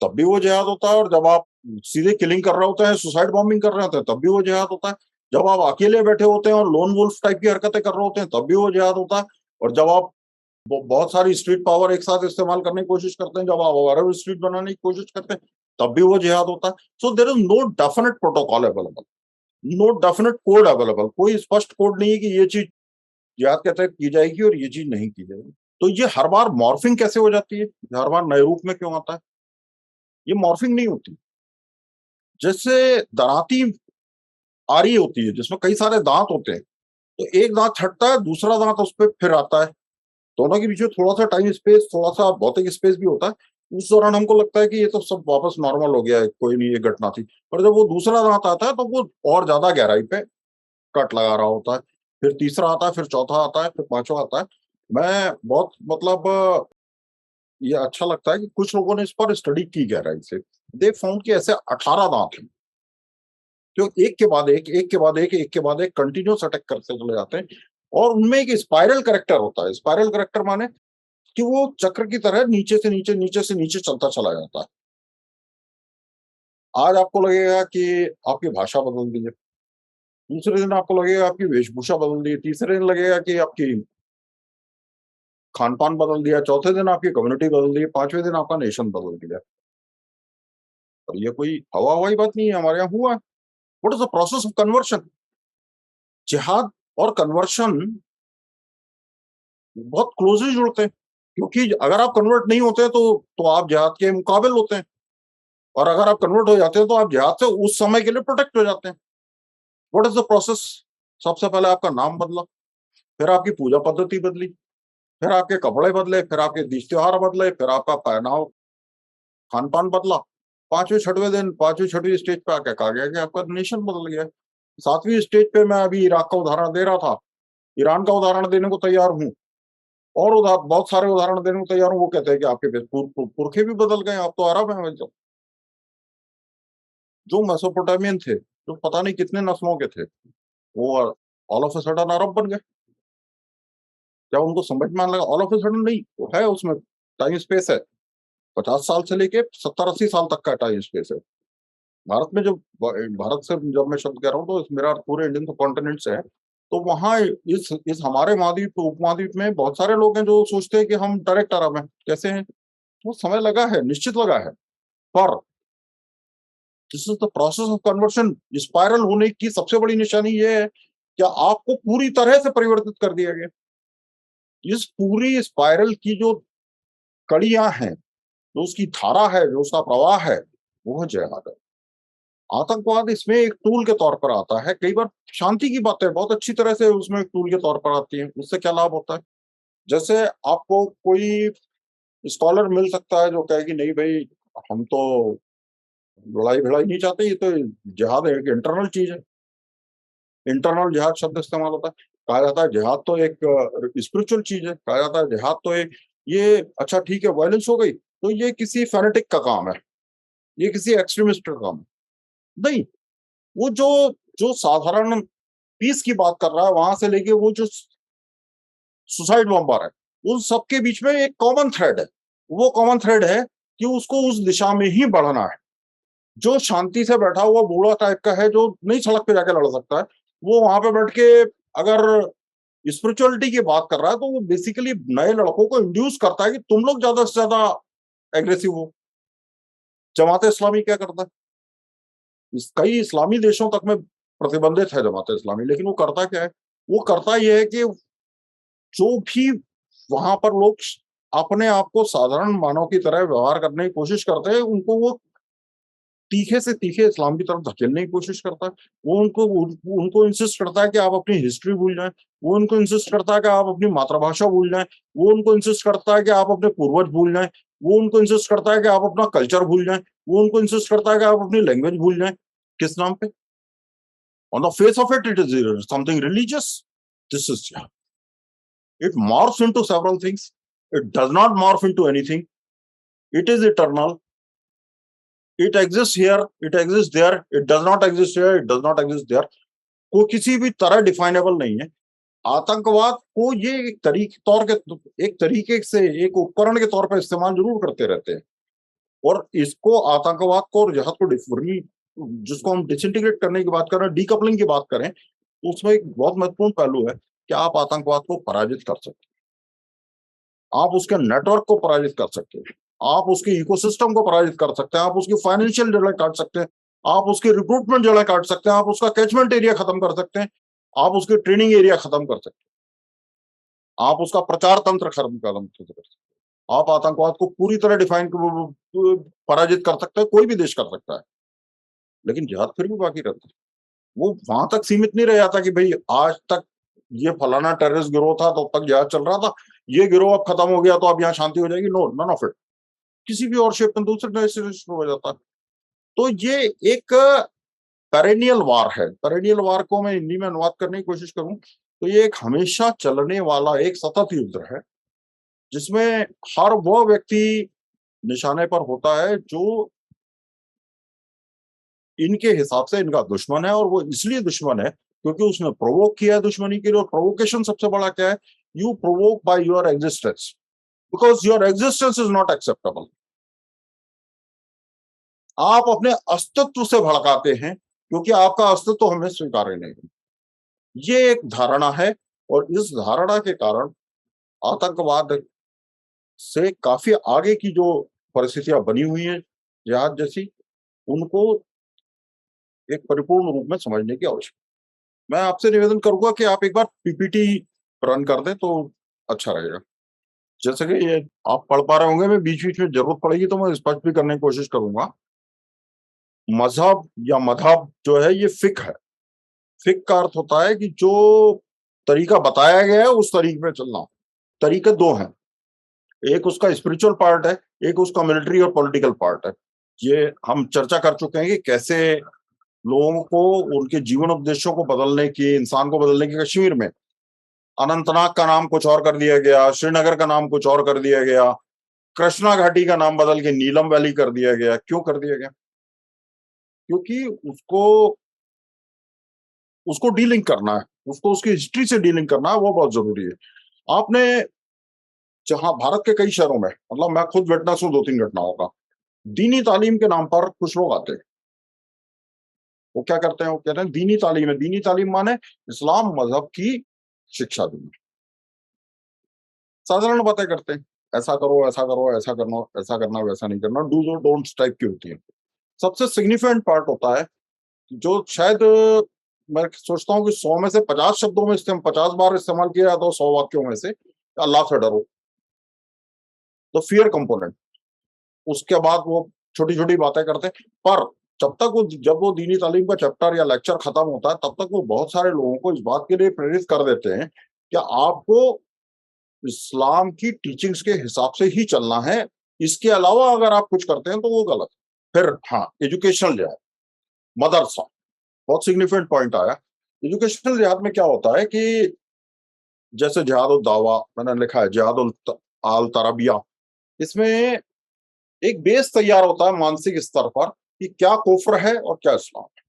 तब भी वो जिहाद होता है, और जब आप सीधे किलिंग कर रहे होते हैं, सुसाइड बॉम्बिंग कर रहे होते हैं, तब भी वो जिहाद होता है। जब आप अकेले बैठे होते हैं और लोन वुल्फ टाइप की हरकतें कर रहे होते हैं, तब भी वो जिहाद होता है। और जब आप बहुत सारी स्ट्रीट पावर एक साथ इस्तेमाल करने की कोशिश करते हैं, जब आप वायरल स्ट्रीट बनाने की कोशिश करते हैं, तब भी वो जिहाद होता है। So there is no definite protocol available, no definite code available. कोई स्पष्ट कोड नहीं है कि ये चीज जिहाद के तहत की जाएगी और ये चीज नहीं की जाएगी। तो ये हर बार मॉर्फिंग कैसे हो जाती है, हर बार नए रूप में क्यों आता है? ये मॉर्फिंग नहीं होती। जैसे दरांती आरी होती है जिसमें कई सारे दांत होते हैं, तो एक दांत छटता है, दूसरा दांत उस पे फिर आता है। दोनों के बीच में थोड़ा-सा टाइम स्पेस, थोड़ा-सा भौतिक स्पेस भी होता है। उस दौरान हमको लगता है कि ये तो सब वापस नॉर्मल हो गया है, कोई नहीं, ये घटना थी। पर जब वो दूसरा दांत आता है तो वो और ज़्यादा गहराई पे कट लगा रहा होता है। फिर तीसरा आता है, फिर चौथा आता है, फिर पाँचवाँ आता है। मैं बहुत मतलब ये अच्छा लगता है कि कुछ लोगों ने इस पर स्टडी की गहराई से। दे फाउंड कि ऐसे 18 दांत हैं। जो एक के बाद एक के बाद एक के बाद एक कंटिन्यूअस अटैक करते चले जाते हैं, और उनमें एक स्पाइरल कैरेक्टर होता है। स्पाइरल कैरेक्टर माने कि वो चक्र की तरह नीचे से नीचे, नीचे से नीचे चलता चला जाता है। आज आपको लगेगा कि आपकी भाषा बदल दी है, दूसरे दिन आपको लगेगा आपकी वेशभूषा बदल दी है, तीसरे दिन लगेगा कि आपकी खान-पान बदल दिया, चौथे दिन आपकी कम्युनिटी बदल दी है, पाँचवें दिन आपका नेशन बदल दिया। और ये कोई हवा-हवाई बात नहीं है, हमारे यहाँ हुआ है। What is the process of conversion? जिहाद और कन्वर्शन बहुत क्लोज़ली जुड़ते हैं, क्योंकि अगर आप कन्वर्ट नहीं होते तो आप जिहाद के मुकाबिल होते हैं, और अगर आप कन्वर्ट हो जाते हैं तो आप जिहाद से उस समय के लिए प्रोटेक्ट हो जाते हैं। What is the process? सबसे पहले आपका नाम बदला, फिर आपकी पूजा पद्धति बदली, फिर आपके कपड़े बदले, फिर आपके तीज त्योहार बदले, फिर आपका पहनाव, खान-पान बदला। 5वें 6वें दिन, 5वीं 6वीं स्टेज पे आके कहा गया कि आपका नेशन बदल गया है। 7वीं स्टेज पे मैं अभी इराक का उदाहरण दे रहा था, ईरान का उदाहरण देने को तैयार हूँ, और बहुत सारे उदाहरण देने को तैयार हूँ। वो कहते हैं कि आपके पुरखे भी बदल गए, आप तो अरब हैं। जो मेसोपोटामियन थे, जो पता नहीं कितने नस्लों के थे, वो ऑल ऑफ अ सडन अरब बन गए। क्या उनको समझ में आने लगा? ऑल ऑफ अ सडन नहीं, वो है उसमें टाइम स्पेस है। 50 साल से लेके 70-80 साल तक का टाइम स्पेस है। भारत में जब भारत से जब मैं शब्द कह रहा हूँ तो मेरा अर्थ पूरे इंडियन सबकॉन्टिनेंट से है। तो वहाँ इस हमारे महाद्वीप उपमहाद्वीप में बहुत सारे लोग हैं जो सोचते हैं कि हम डायरेक्ट अरब हैं। कैसे हैं? वो समय लगा है, निश्चित लगा है। पर this is the process of conversion. Spiral होने की सबसे बड़ी निशानी ये है कि आपको पूरी तरह से परिवर्तित कर दिया गया। इस पूरी स्पाइरल की जो कड़ियां हैं, जो उसकी धारा है, जो उसका प्रवाह है, वो है जिहाद है। आतंकवाद इसमें एक टूल के तौर पर आता है। कई बार शांति की बातें बहुत अच्छी तरह से उसमें एक टूल के तौर पर आती है। उससे क्या लाभ होता है? जैसे आपको कोई स्कॉलर मिल सकता है जो कहे कि नहीं भाई, हम तो लड़ाई भिड़ाई नहीं चाहते, ये तो जिहाद एक इंटरनल चीज है। इंटरनल जिहाद शब्द इस्तेमाल होता है। कहा जाता है जिहाद तो एक स्पिरिचुअल चीज है। कहा जाता है जिहाद तो एक, ये अच्छा ठीक है वायलेंस हो गई तो ये किसी फैनेटिक का काम है, ये किसी एक्सट्रीमिस्ट का काम है। नहीं, वो जो जो साधारण पीस की बात कर रहा है, वहां से लेके वो जो सुसाइड बॉम्बर है, उन सबके बीच में एक कॉमन थ्रेड है। वो कॉमन थ्रेड है कि उसको उस दिशा में ही बढ़ना है। जो शांति से बैठा हुआ बूढ़ा टाइप का है, जो नहीं सड़क पे जाके लड़ सकता है, वो वहां पे बैठ के अगर स्पिरिचुअलिटी की बात कर रहा है, तो वो बेसिकली नए लड़कों को इंड्यूस करता है कि तुम लोग ज्यादा से ज्यादा एग्रेसिव हो। जमात इस्लामी क्या करता है? कई इस्लामी देशों तक में प्रतिबंधित है जमात इस्लामी, लेकिन वो करता क्या है? वो करता यह है कि जो भी वहां पर लोग अपने आप को साधारण मानव की तरह व्यवहार करने की कोशिश करते हैं, उनको वो तीखे से तीखे इस्लाम की तरफ धकेलने की कोशिश करता है। वो उनको इंसिस्ट करता है कि आप अपनी हिस्ट्री भूल जाएं। वो उनको इंसिस्ट करता है कि आप अपनी मातृभाषा भूल जाएं। वो उनको इंसिस्ट करता है कि आप अपने पूर्वज भूल जाएं। वो उनको इंसिस्ट करता है कि आप अपना कल्चर भूल जाएं। वो उनको इंसिस्ट करता है कि आप अपनी लैंग्वेज भूल जाएं। किस नाम पे? On the face of it, it is something religious. This is, it morphs into several things. It does not morph into anything. It is eternal. It exists here. It exists there. It does not exist here. It does not exist there. वो किसी भी तरह definable नहीं है। आतंकवाद को ये एक तरीके से, एक उपकरण के तौर पर इस्तेमाल जरूर करते रहते हैं। और इसको, आतंकवाद को और जिहाद को जिसको हम डिसइंटीग्रेट करने की बात कर रहे हैं, डीकपलिंग की बात करें, तो उसमें एक बहुत महत्वपूर्ण पहलू है कि आप आतंकवाद को पराजित कर सकते हैं, आप उसके नेटवर्क को पराजित कर सकते हैं, आप उसके इकोसिस्टम को पराजित कर सकते हैं, आप उसकी फाइनेंशियल जड़ें काट सकते हैं, आप उसकी रिक्रूटमेंट जड़ें काट सकते हैं, आप उसका कैचमेंट एरिया खत्म कर सकते हैं, आप उसके ट्रेनिंग एरिया खत्म कर सकते हैं, आप उसका प्रचार तंत्र खत्म कर सकते हैं। आप आतंकवाद को पूरी तरह डिफाइन पराजित कर सकते हैं, कोई भी देश कर सकता है। लेकिन जिहाद फिर भी बाकी रहता है। वो वहां तक सीमित नहीं रह जाता कि भाई आज तक ये फलाना टेररिस्ट गिरोह था तो अब तक जिहाद चल रहा था, ये गिरोह अब खत्म हो गया तो अब यहाँ शांति हो जाएगी। No, none of it. किसी भी और शेप में दूसरे नए सिरे से शुरू हो जाता है। तो ये एक पेरेनियल वार है। पेरेनियल वार को मैं हिंदी में अनुवाद करने की कोशिश करूं तो ये एक हमेशा चलने वाला एक सतत युद्ध है, जिसमें हर वो व्यक्ति निशाने पर होता है जो इनके हिसाब से इनका दुश्मन है। और वो इसलिए दुश्मन है क्योंकि उसने प्रोवोक किया है दुश्मनी के लिए। और प्रोवोकेशन सबसे बड़ा क्या है? You provoke by your existence, because your existence is not acceptable. आप अपने अस्तित्व से भड़काते हैं क्योंकि आपका अस्तित्व हमें स्वीकार्य नहीं है। ये एक धारणा है। और इस धारणा के कारण आतंकवाद से काफी आगे की जो परिस्थितियां बनी हुई हैं जिहाद जैसी, उनको एक परिपूर्ण रूप में समझने की आवश्यकता। मैं आपसे निवेदन करूंगा कि आप एक बार पीपीटी रन कर दें तो अच्छा रहेगा। जैसे कि ये आप पढ़ पा रहे होंगे, मैं बीच बीच में जरूरत पड़ेगी तो मैं स्पष्ट भी करने की कोशिश करूंगा। मजहब या मजहब जो है ये फिक है। फिक का अर्थ होता है कि जो तरीका बताया गया है उस तरीके पे चलना। तरीके दो हैं, एक उसका स्पिरिचुअल पार्ट है, एक उसका मिलिट्री और पॉलिटिकल पार्ट है। ये हम चर्चा कर चुके हैं कि कैसे लोगों को उनके जीवन उपदेशों को बदलने की, इंसान को बदलने की, कश्मीर में अनंतनाग का नाम कुछ और कर दिया गया, श्रीनगर का नाम कुछ और कर दिया गया, कृष्णा घाटी का नाम बदल के नीलम वैली कर दिया गया। क्यों कर दिया गया? क्योंकि उसको उसको डीलिंक करना है, उसको उसकी हिस्ट्री से डीलिंग करना है, वो बहुत जरूरी है। आपने जहां भारत के कई शहरों में, मतलब मैं खुद विटनेस हूं 2-3 घटनाओं का, दीनी तालीम के नाम पर कुछ लोग आते हैं। वो क्या करते हैं? वो कहते हैं दीनी तालीम है। दीनी तालीम माने इस्लाम मजहब की शिक्षा देना। साधारण बातें करते हैं, ऐसा करो, ऐसा करो, ऐसा करना, ऐसा करना, वैसा नहीं करना, डूज और डोंट्स टाइप की होती है। सबसे सिग्निफिकेंट पार्ट होता है, जो शायद मैं सोचता हूँ कि 100 में से 50 शब्दों में 50 बार इस्तेमाल किया जाता हो 100 वाक्यों में से, अल्लाह से डरो। तो फियर कंपोनेंट, उसके बाद वो छोटी-छोटी बातें करते हैं। पर जब वो दीनी तालीम का चैप्टर या लेक्चर खत्म होता है, तब तक वो बहुत सारे लोगों को इस बात के लिए प्रेरित कर देते हैं कि आपको इस्लाम की टीचिंग्स के हिसाब से ही चलना है, इसके अलावा अगर आप कुछ करते हैं तो वो गलत है। फिर हाँ, एजुकेशनल जिहाद, मदरसा, बहुत सिग्निफिकेंट पॉइंट आया। एजुकेशनल जिहाद में क्या होता है कि जैसे जिहाद उद दावा मैंने लिखा है, जिहाद उल अल तरबिया, इसमें एक बेस तैयार होता है मानसिक स्तर पर कि क्या कुफ्र है और क्या इस्लाम है।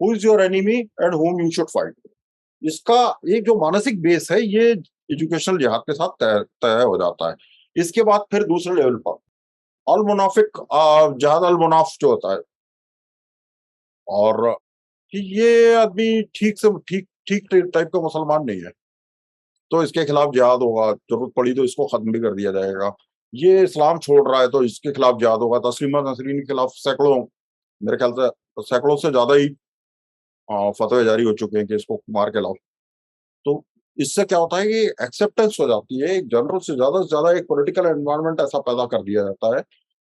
Who is your enemy and whom you should fight. इसका एक जो मानसिक बेस है, ये एजुकेशनल जिहाद के साथ तय तय हो जाता है। इसके बाद फिर दूसरे लेवल पर अल मुनाफिक जिहाद अल मुनाफ जो होता है, और कि ये आदमी ठीक ठीक टाइप का मुसलमान नहीं है, तो इसके खिलाफ जिहाद होगा, जरूरत पड़ी तो इसको खत्म भी कर दिया जाएगा। ये इस्लाम छोड़ रहा है तो इसके खिलाफ जिहाद होगा। तस्लीमा नसरीन के खिलाफ सैकड़ों, मेरे ख्याल से सैकड़ों से ज्यादा ही फतवे जारी हो चुके हैं कि इसको मार के लाओ। तो इससे क्या होता है कि एक्सेप्टेंस हो जाती है, एक जनरल से ज्यादा एक पॉलिटिकल एनवायरनमेंट ऐसा पैदा कर दिया जाता है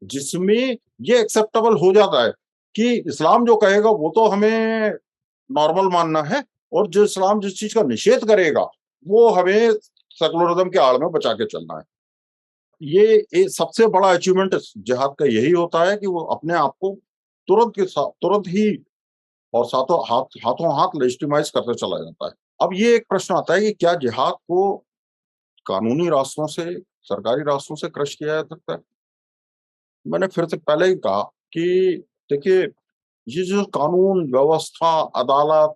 जिसमें ये एक्सेप्टेबल हो जाता है कि इस्लाम जो कहेगा वो तो हमें नॉर्मल मानना है, और जो इस्लाम जिस चीज का निषेध करेगा वो हमें सेकुलरिज्म के आड़ में बचा के चलना है। ये सबसे बड़ा अचीवमेंट जिहाद का यही होता है कि वो अपने आप को तुरंत ही और हाथों हाथ लेजिटिमाइज करते चला जाता है। अब ये एक प्रश्न आता है कि क्या जिहाद को कानूनी रास्तों से, सरकारी रास्तों से क्रश किया जा सकता है? मैंने फिर से पहले ही कहा कि देखिए, ये जो कानून व्यवस्था, अदालत,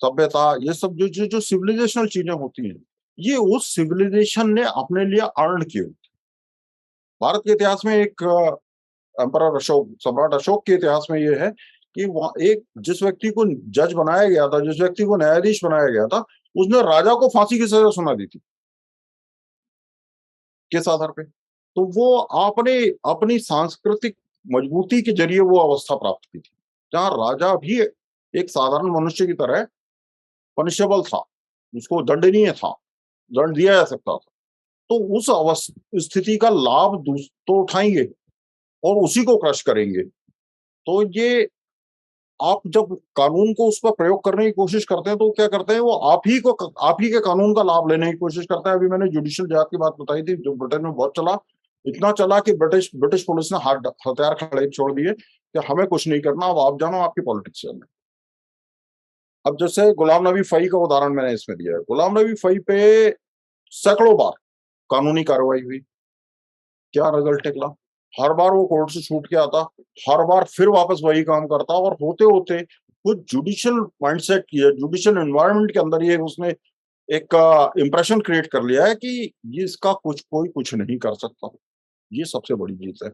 सभ्यता, ये सब जो सिविलाइजेशनल चीजें होती हैं, ये उस सिविलाइजेशन ने अपने लिए अर्न की होती है। भारत के इतिहास में एक एम्परर अशोक, सम्राट अशोक के इतिहास में ये है कि वहाँ एक जिस व्यक्ति को जज बनाया गया था, जिस व्यक्ति को न्यायाधीश बनाया गया था, उसने राजा को फांसी की सजा सुना दी थी। किस आधार पे? तो वो आपने अपनी सांस्कृतिक मजबूती के जरिए वो अवस्था प्राप्त की थी, जहाँ राजा भी एक साधारण मनुष्य की तरह पनिशेबल था, उसको दंडनीय था, दंड दिया जा सकता था। तो उस स्थिति का लाभ तो उठाएंगे और उसी को क्रश करेंगे। तो ये आप जब कानून को उस पर प्रयोग करने की कोशिश करते हैं तो क्या करते हैं, वो आप ही के कानून का लाभ लेने की कोशिश करता है। अभी मैंने जुडिशियल जिहाद की बात बताई थी जो ब्रिटेन में बहुत चला, इतना चला कि ब्रिटिश पुलिस ने हथियार खड़े छोड़ दिए कि हमें कुछ नहीं करना, अब आप जानो आपकी पॉलिटिक्स चल रही। अब जैसे गुलाम नबी फई का उदाहरण मैंने इसमें दिया है, गुलाम नबी फई पे सैकड़ों बार कानूनी कार्रवाई हुई, क्या रिजल्ट निकला? हर बार वो कोर्ट से छूट के आता, हर बार फिर वापस वही काम करता, और होते-होते वो जुडिशियल माइंडसेट की है, जुडिशियल एनवायरनमेंट के अंदर ये उसने एक इंप्रेशन क्रिएट कर लिया है कि ये इसका कोई कुछ नहीं कर सकता। ये सबसे बड़ी चीज़ है।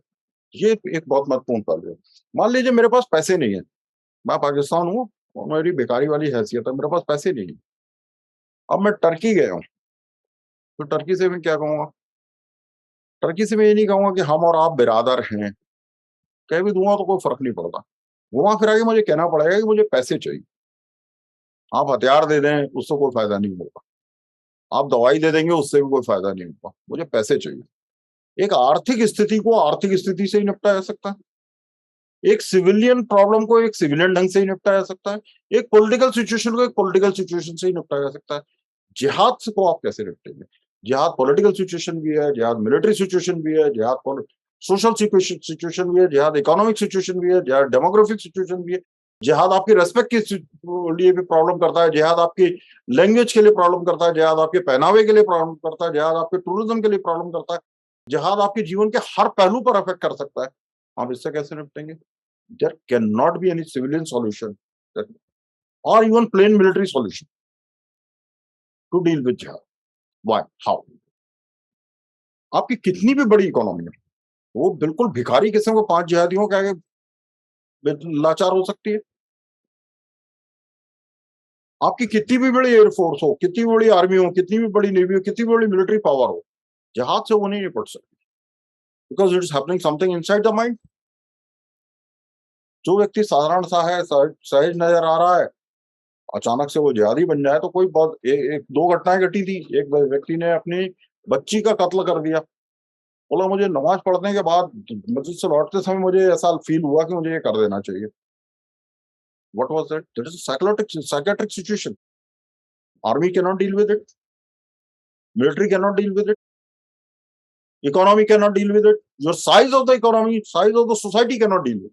ये एक बहुत महत्वपूर्ण पहलू है। मान लीजिए मेरे पास पैसे नहीं है, मैं पाकिस्तान हूँ और मेरी भिखारी वाली हैसियत है, मेरे पास पैसे नहीं है। अब मैं टर्की गया हूँ, तो टर्की से मैं क्या कहूँगा? टर्की से मैं ये नहीं कहूँगा कि हम और आप बिरादर हैं, कह भी दूँगा तो कोई फ़र्क नहीं पड़ता। घुमा-फिरा के मुझे कहना पड़ेगा कि मुझे पैसे चाहिए। आप हथियार दे दें, उससे कोई फ़ायदा नहीं होगा। आप दवाई दे देंगे, उससे भी कोई फ़ायदा नहीं होगा। मुझे पैसे चाहिए। एक आर्थिक स्थिति को आर्थिक स्थिति से ही निपटा जा सकता है। एक सिविलियन प्रॉब्लम को एक सिविलियन ढंग से ही निपटा जा सकता है। एक पॉलिटिकल सिचुएशन को एक पॉलिटिकल सिचुएशन से ही निपटाया जा सकता है। जिहाद से को आप कैसे निपटेंगे? जिहाद पॉलिटिकल सिचुएशन भी है, जिहाद मिलिट्री सिचुएशन भी है, जिहाद सोशल सिचुएशन भी है, जिहाद इकोनॉमिक सिचुएशन भी है, जिहाद डेमोग्राफिक सिचुएशन भी है। जिहाद आपकी रिस्पेक्ट के लिए भी प्रॉब्लम करता है, जिहाद आपकी लैंग्वेज के लिए प्रॉब्लम करता है, जिहाद आपके पहनावे के लिए प्रॉब्लम करता है, जिहाद आपके टूरिज्म के लिए प्रॉब्लम करता है, जिहाद आपके जीवन के हर पहलू पर अफेक्ट कर सकता है। आप इससे कैसे निपटेंगे? There cannot be any civilian solution or even plain military solution to deal with jihad. Why? How? आपकी कितनी भी बड़ी इकोनॉमी है, वो बिल्कुल भिखारी किस्म के 5 जिहादियों के आगे लाचार हो सकती है। आपकी कितनी भी बड़ी एयरफोर्स हो, कितनी भी बड़ी आर्मी हो, कितनी भी बड़ी नेवी हो, कितनी भी बड़ी मिलिट्री पावर हो, जिहाद से वो नहीं निपट सकती। Because it is happening something inside the mind. जो व्यक्ति साधारण सा है, सहज नजर आ रहा है, अचानक से वो जिहादी बन जाए तो कोई बहुत एक दो घटनाएं घटी थी। एक व्यक्ति ने अपनी बच्ची का कत्ल कर दिया, बोला मुझे नमाज पढ़ने के बाद मस्जिद से लौटते समय मुझे ऐसा फील हुआ कि मुझे ये कर देना चाहिए। What was that? That is psychiatric situation. Army can not deal with it, military can not deal with it, economy can not deal with it, your size of the economy, size of the society can not deal with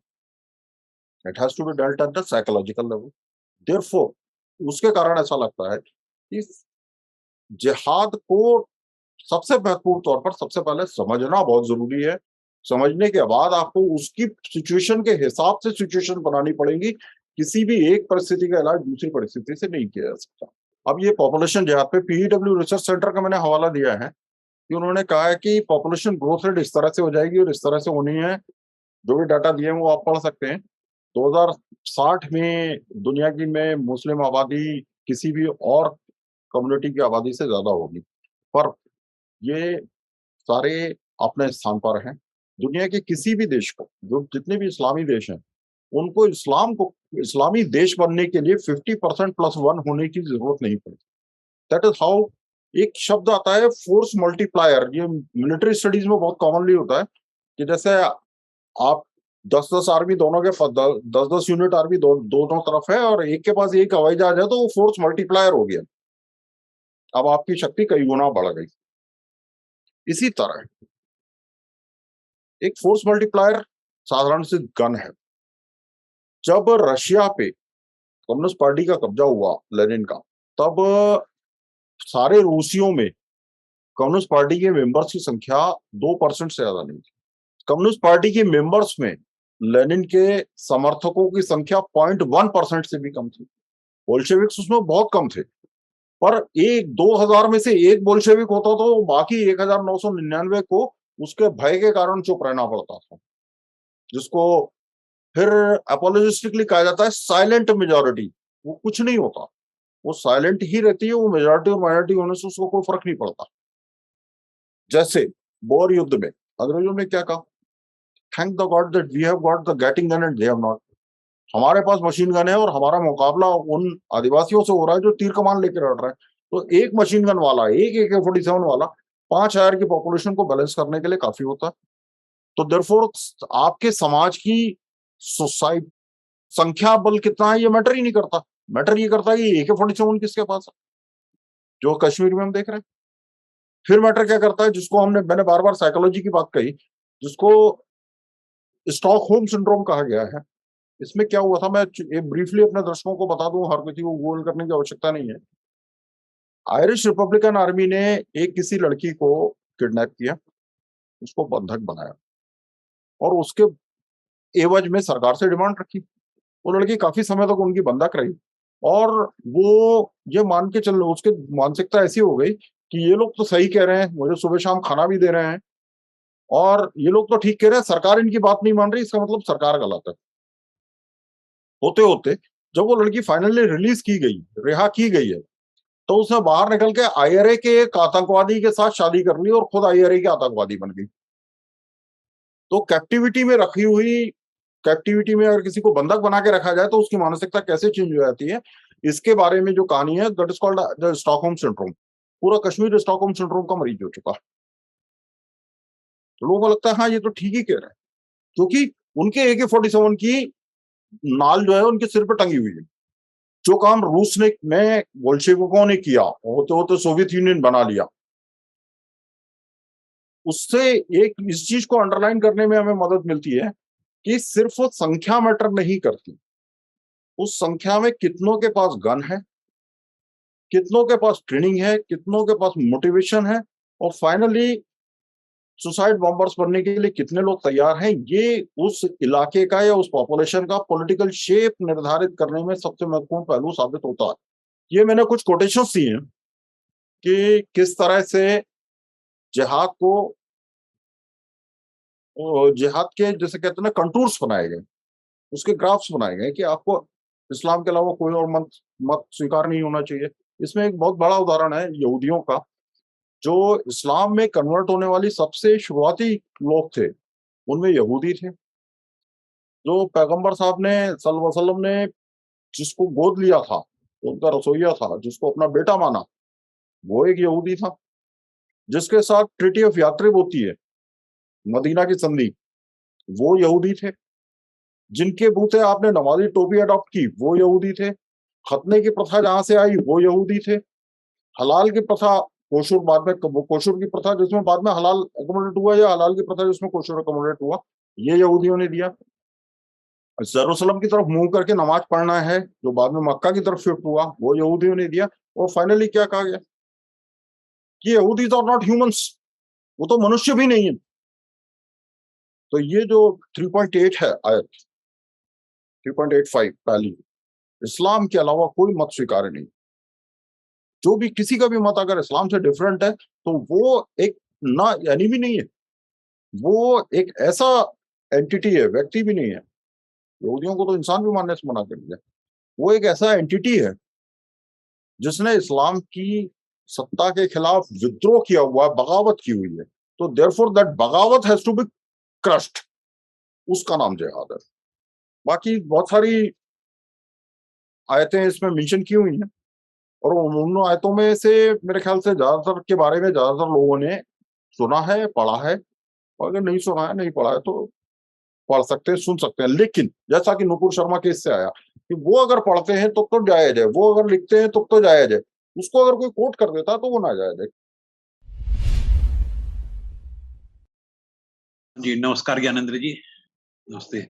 it has to be dealt at the psychological level. Therefore उसके कारण ऐसा लगता है कि जिहाद को सबसे महत्वपूर्ण तौर पर सबसे पहले समझना बहुत जरूरी है। समझने के बाद आपको उसकी सिचुएशन के हिसाब से सिचुएशन बनानी पड़ेगी। किसी भी एक परिस्थिति का इलाज दूसरी परिस्थिति से नहीं किया जा सकता। अब ये पॉपुलेशन जिहाद पे पीईडब्ल्यू रिसर्च सेंटर का मैंने हवाला दिया है कि उन्होंने कहा है कि पॉपुलेशन ग्रोथ रेट इस तरह से हो जाएगी और इस तरह से होनी है। जो भी डाटा दिए हैं वो आप पढ़ सकते हैं। 2060 में दुनिया की में मुस्लिम आबादी किसी भी और कम्युनिटी की आबादी से ज्यादा होगी, पर ये सारे अपने स्थान पर हैं। दुनिया के किसी भी देश को, जो जितने भी इस्लामी देश हैं, उनको इस्लामी देश बनने के लिए 50% प्लस वन होने की जरूरत नहीं पड़ती। दैट इज हाउ एक शब्द आता है फोर्स मल्टीप्लायर। ये मिलिट्री स्टडीज में बहुत कॉमनली होता है कि जैसे आप 10-10 आर्मी दोनों के 10-10 यूनिट आर्मी दोनों तरफ है और एक के पास एक हवाई जहाज है तो वो फोर्स मल्टीप्लायर हो गया। अब आपकी शक्ति कई गुना बढ़ गई। इसी तरह एक फोर्स मल्टीप्लायर साधारण से गन है। जब रशिया पे कम्युनिस्ट पार्टी का कब्जा हुआ लेनिन का, तब सारे रूसियों में कम्युनिस्ट पार्टी के मेंबर्स की संख्या 2% से ज्यादा नहीं थी। कम्युनिस्ट पार्टी के मेंबर्स में लेनिन के समर्थकों की संख्या 0.1% से भी कम थी। बोल्शेविक्स उसमें बहुत कम थे, पर 1-2 हजार में से एक बोल्शेविक होता तो बाकी 1999 को उसके भय के कारण चुप रहना पड़ता था, जिसको फिर अपोलोजिस्टिकली कहा जाता है साइलेंट मेजोरिटी। वो कुछ नहीं होता, वो साइलेंट ही रहती है, वो मेजोरिटी और माइनॉरिटी होने से उसको कोई फर्क नहीं पड़ता। जैसे बोर युद्ध में अंग्रेजों ने क्या कहा, thank the god that we have got the Gatling gun and they have not. हमारे पास मशीन गन है और हमारा मुकाबला उन आदिवासियों से हो रहा है जो तीर कमान लेकर लड़ रहे हैं। तो एक मशीन गन वाला, एक AK-47 वाला 5,000 की पॉपुलेशन को बैलेंस करने के लिए काफी होता है। तो देयरफॉर आपके समाज की सोसाइटी संख्या बल कितना है ये मैटर ही नहीं करता। मैटर ये करता है कि AK-47 किसके पास है, जो कश्मीर में हम देख रहे हैं। फिर मैटर क्या करता है, जिसको मैंने बार बार साइकोलॉजी की बात कही, जिसको स्टॉकहोम सिंड्रोम कहा गया है। इसमें क्या हुआ था, मैं ब्रीफली अपने दर्शकों को बता दूं, हर किसी को गूगल करने की आवश्यकता नहीं है। आयरिश रिपब्लिकन आर्मी ने एक किसी लड़की को किडनैप किया, उसको बंधक बनाया और उसके एवज में सरकार से डिमांड रखी। वो लड़की काफी समय तक उनकी बंधक रही और वो ये मान के चल, उसकी मानसिकता ऐसी हो गई कि ये लोग तो सही कह रहे हैं, मुझे सुबह शाम खाना भी दे रहे हैं और ये लोग तो ठीक कह रहे हैं, सरकार इनकी बात नहीं मान रही, इसका मतलब सरकार गलत है। होते होते जब वो लड़की फाइनली रिलीज की गई, रिहा की गई है, तो उसने बाहर निकल के IRA के एक आतंकवादी के साथ शादी कर ली और खुद IRA के आतंकवादी बन गई। तो कैप्टिविटी में अगर किसी को बंधक बना के रखा जाए तो उसकी मानसिकता कैसे चेंज हो जाती है, इसके बारे में जो कहानी है, that is called the Stockholm syndrome. पूरा कश्मीर स्टॉकहोम सिंड्रोम का मरीज हो चुका है। तो लोगों को लगता है हाँ ये तो ठीक ही कह रहे हैं, क्योंकि उनके AK-47 की नाल जो है उनके सिर पर टंगी हुई है। जो काम रूस ने में बोल्शेविकों ने किया, होते होते सोवियत यूनियन बना लिया, उससे एक इस चीज को अंडरलाइन करने में हमें मदद मिलती है कि सिर्फ वो संख्या मैटर नहीं करती, उस संख्या में कितनों के पास गन है, कितनों के पास ट्रेनिंग है, कितनों के पास मोटिवेशन है और फाइनली सुसाइड बॉम्बर्स बनने के लिए कितने लोग तैयार हैं। ये उस इलाके का या उस पॉपुलेशन का पॉलिटिकल शेप निर्धारित करने में सबसे महत्वपूर्ण पहलू साबित होता है। ये मैंने कुछ कोटेशंस दिए हैं कि किस तरह से जिहाद को जिहाद के जैसे कहते हैं ना कंटूर्स बनाए गए, उसके ग्राफ्स बनाए गए कि आपको इस्लाम के अलावा कोई और मत मत स्वीकार नहीं होना चाहिए। इसमें एक बहुत बड़ा उदाहरण है यहूदियों का। जो इस्लाम में कन्वर्ट होने वाली सबसे शुरुआती लोग थे, उनमें यहूदी थे। जो पैगंबर साहब ने सल्लल्लाहु अलैहि वसल्लम ने जिसको गोद लिया था, उनका रसोइया था, जिसको अपना बेटा माना, वो एक यहूदी था। जिसके साथ ट्रीटी ऑफ यात्रिब होती है, मदीना की संधि, वो यहूदी थे। जिनके बूते आपने नमाजी टोपी अडॉप्ट की, वो यहूदी थे। खतने की प्रथा जहां से आई, वो यहूदी थे। हलाल की प्रथा, कोशुर बाद में, कोशुर की प्रथा जिसमें बाद में हलाल अकोमोडेट हुआ, या हलाल की प्रथा जिसमें कोशुर अकोमोडेट हुआ, ये यहूदियों ने दिया। यरूशलेम की तरफ मुंह करके नमाज पढ़ना है, जो बाद में मक्का की तरफ शिफ्ट हुआ, वो यहूदियों ने दिया। और फाइनली क्या कहा गया कि यहूदीज आर नॉट ह्यूमंस, वो तो मनुष्य भी नहीं है। तो ये जो 3.8 है आयत, 3.85 पहली, इस्लाम के अलावा कोई मत स्वीकार्य नहीं। जो भी किसी का भी मत अगर इस्लाम से डिफरेंट है, तो वो एक ना एनिमी नहीं है, वो एक ऐसा एंटिटी है, व्यक्ति भी नहीं है। यहूदियों को तो इंसान भी मानने से मना कर दिया। वो एक ऐसा एंटिटी है जिसने इस्लाम की सत्ता के खिलाफ विद्रोह किया हुआ है, बगावत की हुई है। तो देयरफॉर दैट बगावत हैज टू बी क्रश्ड, उसका नाम जिहाद है। बाकी बहुत सारी आयतें इसमें मेंशन की हुई हैं, और उन आयतों में से मेरे ख्याल से ज्यादातर के बारे में ज्यादातर लोगों ने सुना है, पढ़ा है। और अगर नहीं सुना है, नहीं पढ़ा है, तो पढ़ सकते हैं, सुन सकते हैं। लेकिन जैसा कि नुपुर शर्मा केस से आया कि वो अगर पढ़ते हैं तो जायज है, वो अगर लिखते हैं तो जायज है, उसको अगर कोई कोट कर देता तो वो ना जायज है। जी नमस्कार ज्ञानेंद्र जी। नमस्ते।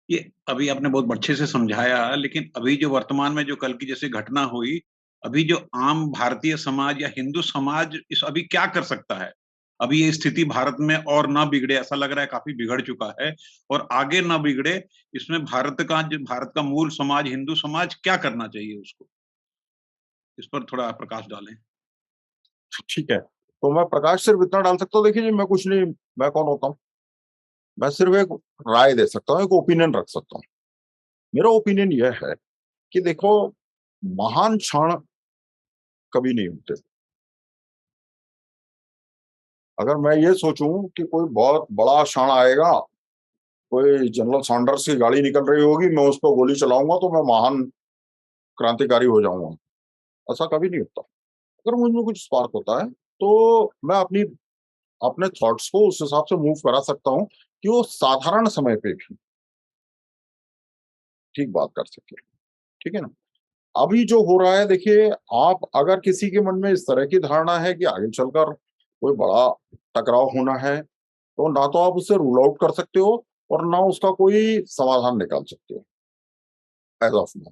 ये अभी आपने बहुत अच्छे से समझाया, लेकिन अभी जो वर्तमान में जो कल की जैसे घटना हुई, अभी जो आम भारतीय समाज या हिंदू समाज इस अभी क्या कर सकता है? अभी ये स्थिति भारत में और ना बिगड़े, ऐसा लग रहा है काफी बिगड़ चुका है, और आगे ना बिगड़े, इसमें भारत का मूल समाज हिंदू समाज क्या करना चाहिए उसको? इस पर थोड़ा प्रकाश डालें। ठीक है, तो मैं प्रकाश सिर्फ इतना डाल सकता हूँ, देखिए जी, मैं कुछ नहीं, मैं कौन होता हूँ? मैं सिर्फ एक राय दे सकता हूँ, एक ओपिनियन रख सकता हूँ। मेरा ओपिनियन यह है कि देखो, महान क्षण कभी नहीं होते। अगर मैं ये सोचूं कि कोई बहुत बड़ा क्षण आएगा, कोई जनरल सैंडर्स की गाड़ी निकल रही होगी, मैं उस पर गोली चलाऊंगा तो मैं महान क्रांतिकारी हो जाऊंगा, ऐसा कभी नहीं होता। अगर मुझ में कुछ स्पार्क होता है, तो मैं अपने थॉट्स को उस हिसाब से मूव करा सकता हूँ कि वो साधारण समय पे भी ठीक बात कर सके। ठीक है ना? अभी जो हो रहा है, देखिए, आप अगर किसी के मन में इस तरह की धारणा है कि आगे चलकर कोई बड़ा टकराव होना है, तो ना तो आप उसे रूल आउट कर सकते हो, और ना उसका कोई समाधान निकाल सकते हो एज ऑफ नाउ।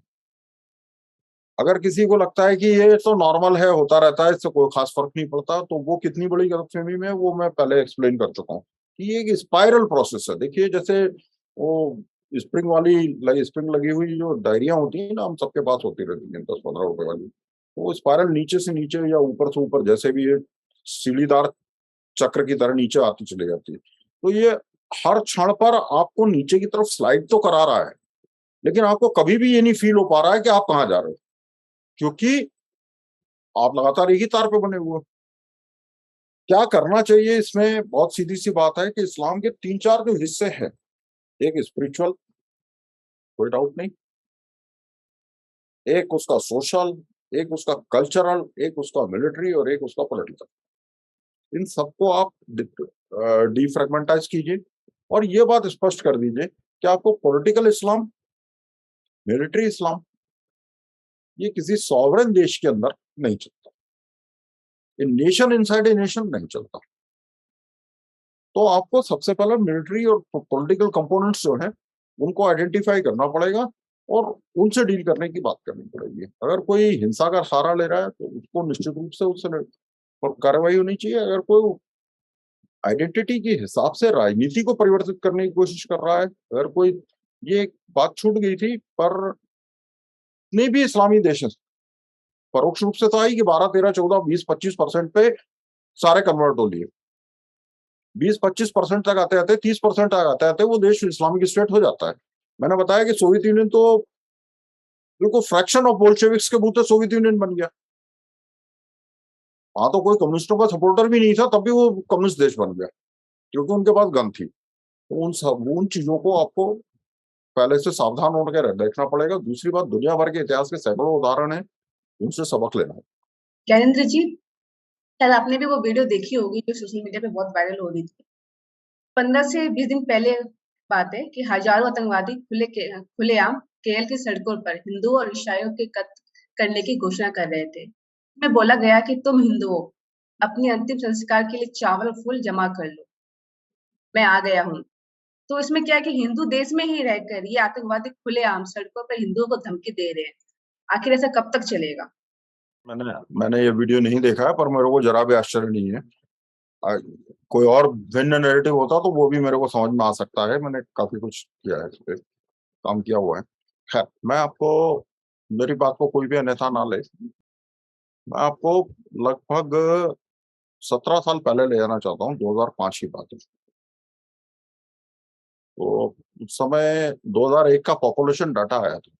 अगर किसी को लगता है कि ये तो नॉर्मल है, होता रहता है, इससे कोई खास फर्क नहीं पड़ता, तो वो कितनी बड़ी गलतफहमी में है, वो मैं पहले एक्सप्लेन कर चुका हूँ कि ये एक स्पाइरल प्रोसेस है। देखिए, जैसे वो स्प्रिंग लगी हुई जो डायरियां होती है ना, हम सबके पास होती रहती है 10-15 रुपए वाली, तो वो स्पाइरल नीचे से नीचे या ऊपर से ऊपर, जैसे भी ये सीढ़ीदार चक्र की तरह नीचे आती चली जाती है। तो ये हर क्षण पर आपको नीचे की तरफ स्लाइड तो करा रहा है, लेकिन आपको कभी भी ये नहीं फील हो पा रहा है कि आप कहाँ जा रहे हो, क्योंकि आप लगातार एक ही तार पे बने हुए हो। क्या करना चाहिए इसमें? बहुत सीधी सी बात है कि इस्लाम के 3-4 जो हिस्से हैं, एक स्पिरिचुअल, कोई डाउट नहीं, एक उसका सोशल, एक उसका कल्चरल, एक उसका मिलिट्री, और एक उसका पॉलिटिकल। इन सबको आप डिफ्रेगमेंटाइज कीजिए, और ये बात स्पष्ट कर दीजिए कि आपको पॉलिटिकल इस्लाम, मिलिट्री इस्लाम, ये किसी सॉवरेन देश के अंदर नहीं चलता, ये नेशन इनसाइड ए नेशन नहीं चलता। तो आपको सबसे पहले मिलिट्री और पॉलिटिकल कंपोनेंट्स जो हैं, उनको आइडेंटिफाई करना पड़ेगा, और उनसे डील करने की बात करनी पड़ेगी। अगर कोई हिंसा का सहारा ले रहा है, तो उसको निश्चित रूप से उससे और कार्रवाई होनी चाहिए। अगर कोई आइडेंटिटी के हिसाब से राजनीति को परिवर्तित करने की कोशिश कर रहा है, अगर कोई, ये एक बात छूट गई थी, पर नहीं भी इस्लामी देश हैं, परोक्ष रूप से तो आई कि 12, 13, 14, 20, 25% पे सारे कन्वर्ट हो लिए। 20-25% तक आते आते, 30% तक आते आते वो देश इस्लामिक स्टेट हो जाता है। मैंने बताया कि सोवियत यूनियन तो बिल्कुल फ्रैक्शन ऑफ बोल्शेविक्स के बूते सोवियत यूनियन बन गया। वहां तो कोई कम्युनिस्टों का सपोर्टर भी नहीं था, तब भी वो कम्युनिस्ट देश बन गया क्योंकि उनके पास गन थी। तो उन चीजों को आपको पहले से सावधान होकर देखना पड़ेगा। दूसरी बात, दुनिया भर के इतिहास के सैकड़ों उदाहरण है, उनसे सबक लेना है। ज्ञानेंद्र जी, शायद आपने भी वो वीडियो देखी होगी जो सोशल मीडिया पे बहुत वायरल हो रही थी। 15 से 20 दिन पहले बात है कि हजारों आतंकवादी खुलेआम केरल की सड़कों पर हिंदुओं और ईसाइयों के कत्ल करने की घोषणा कर रहे थे। में बोला गया कि तुम हिंदुओं अपने अंतिम संस्कार के लिए चावल फूल जमा कर लो, मैं आ गया हूँ। तो इसमें क्या है कि हिंदू देश में ही रहकर ये आतंकवादी खुलेआम सड़कों पर हिंदुओं को धमकी दे रहे हैं। आखिर ऐसा कब तक चलेगा? मैंने ये वीडियो नहीं देखा है, पर मेरे को जरा भी आश्चर्य नहीं है। कोई और भिन्न नैरेटिव होता तो वो भी मेरे को समझ में आ सकता है। मैंने काफी कुछ किया है, इस पे काम किया हुआ है। खैर, मैं आपको, मेरी बात को कोई भी अन्यथा ना ले, मैं आपको लगभग 17 साल पहले ले जाना चाहता हूँ। 2005 की बात है। तो उस समय 2001 का पॉपुलेशन डाटा आया था।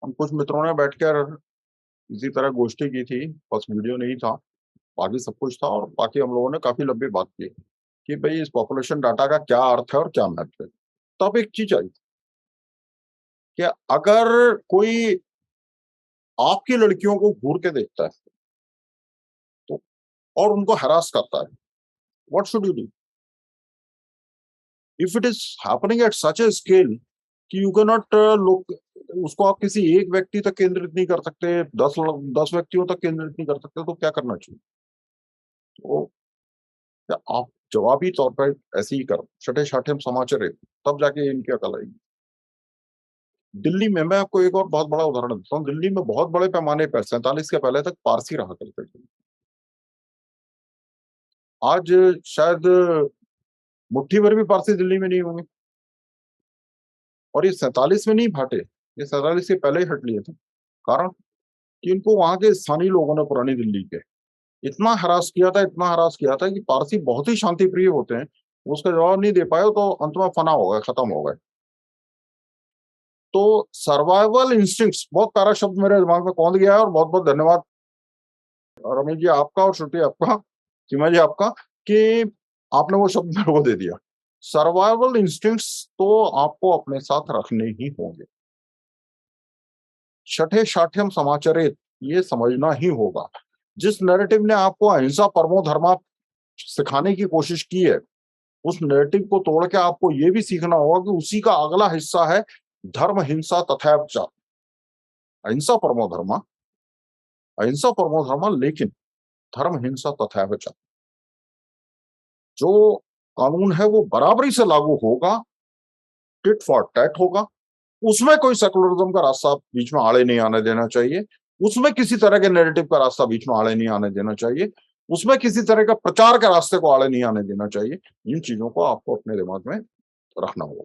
हम कुछ मित्रों ने बैठकर इसी तरह गोष्ठी की थी, बस वीडियो नहीं था, बाकी सब कुछ था। और बाकी हम लोगों ने काफी लंबी बात की कि भाई इस पॉपुलेशन डाटा का क्या अर्थ है और क्या महत्व है। तब एक चीज आई कि अगर कोई आपकी लड़कियों को घूर के देखता है तो और उनको हरास करता है, what should you do? If it is happening at such a scale कि यू कैन नॉट लुक, उसको आप किसी एक व्यक्ति तक केंद्रित नहीं कर सकते, 10 व्यक्तियों तक केंद्रित नहीं कर सकते, तो क्या करना चाहिए? तो क्या आप जवाबी तौर पर ऐसे ही करो, छठे छाठे समाचार है, तब जाके इनकी अकल आएगी। दिल्ली में, मैं आपको एक और बहुत बड़ा उदाहरण देता हूँ। दिल्ली में बहुत बड़े पैमाने पर 47 के पहले तक पारसी रहा करते थे। आज शायद मुट्ठी भर भी पारसी दिल्ली में नहीं होंगे। और ये 47 में नहीं फाटे, ये 47 के पहले ही हट लिए थे। कारण कि इनको वहां के स्थानीय लोगों ने, पुरानी दिल्ली के, इतना हरास किया था, इतना हरास किया था कि पारसी बहुत ही शांति प्रिय होते हैं। उसका जवाब नहीं दे पाए तो अंत में फना हो गए, खत्म हो गए। तो सर्वाइवल इंस्टिंक्ट्स, बहुत प्यारा शब्द मेरे दिमाग में कौंध गया है। और बहुत बहुत धन्यवाद रमेश जी आपका और श्रुति आपका, सीमा जी आपका, कि आपने वो शब्द मेरे को दे दिया। सर्वाइवल इंस्टिंक्ट्स तो आपको अपने साथ रखने ही होंगे। छठे शाठ्यम समाचरित, ये समझना ही होगा। जिस नैरेटिव ने आपको अहिंसा परमो धर्मा सिखाने की कोशिश की है, उस नैरेटिव को तोड़ के आपको ये भी सीखना होगा कि उसी का अगला हिस्सा है धर्म हिंसा तथैव च। अहिंसा परमो धर्मा, अहिंसा परमो धर्मा, लेकिन धर्म हिंसा तथैव च। जो कानून है वो बराबरी से लागू होगा, टिट फॉर टैट होगा। उसमें कोई सेकुलरिज्म का रास्ता बीच में आड़े नहीं आने देना चाहिए। उसमें किसी तरह के नैरेटिव का रास्ता बीच में आड़े नहीं आने देना चाहिए। उसमें किसी तरह का प्रचार के रास्ते को आड़े नहीं आने देना चाहिए। इन चीजों को आपको अपने दिमाग में रखना होगा।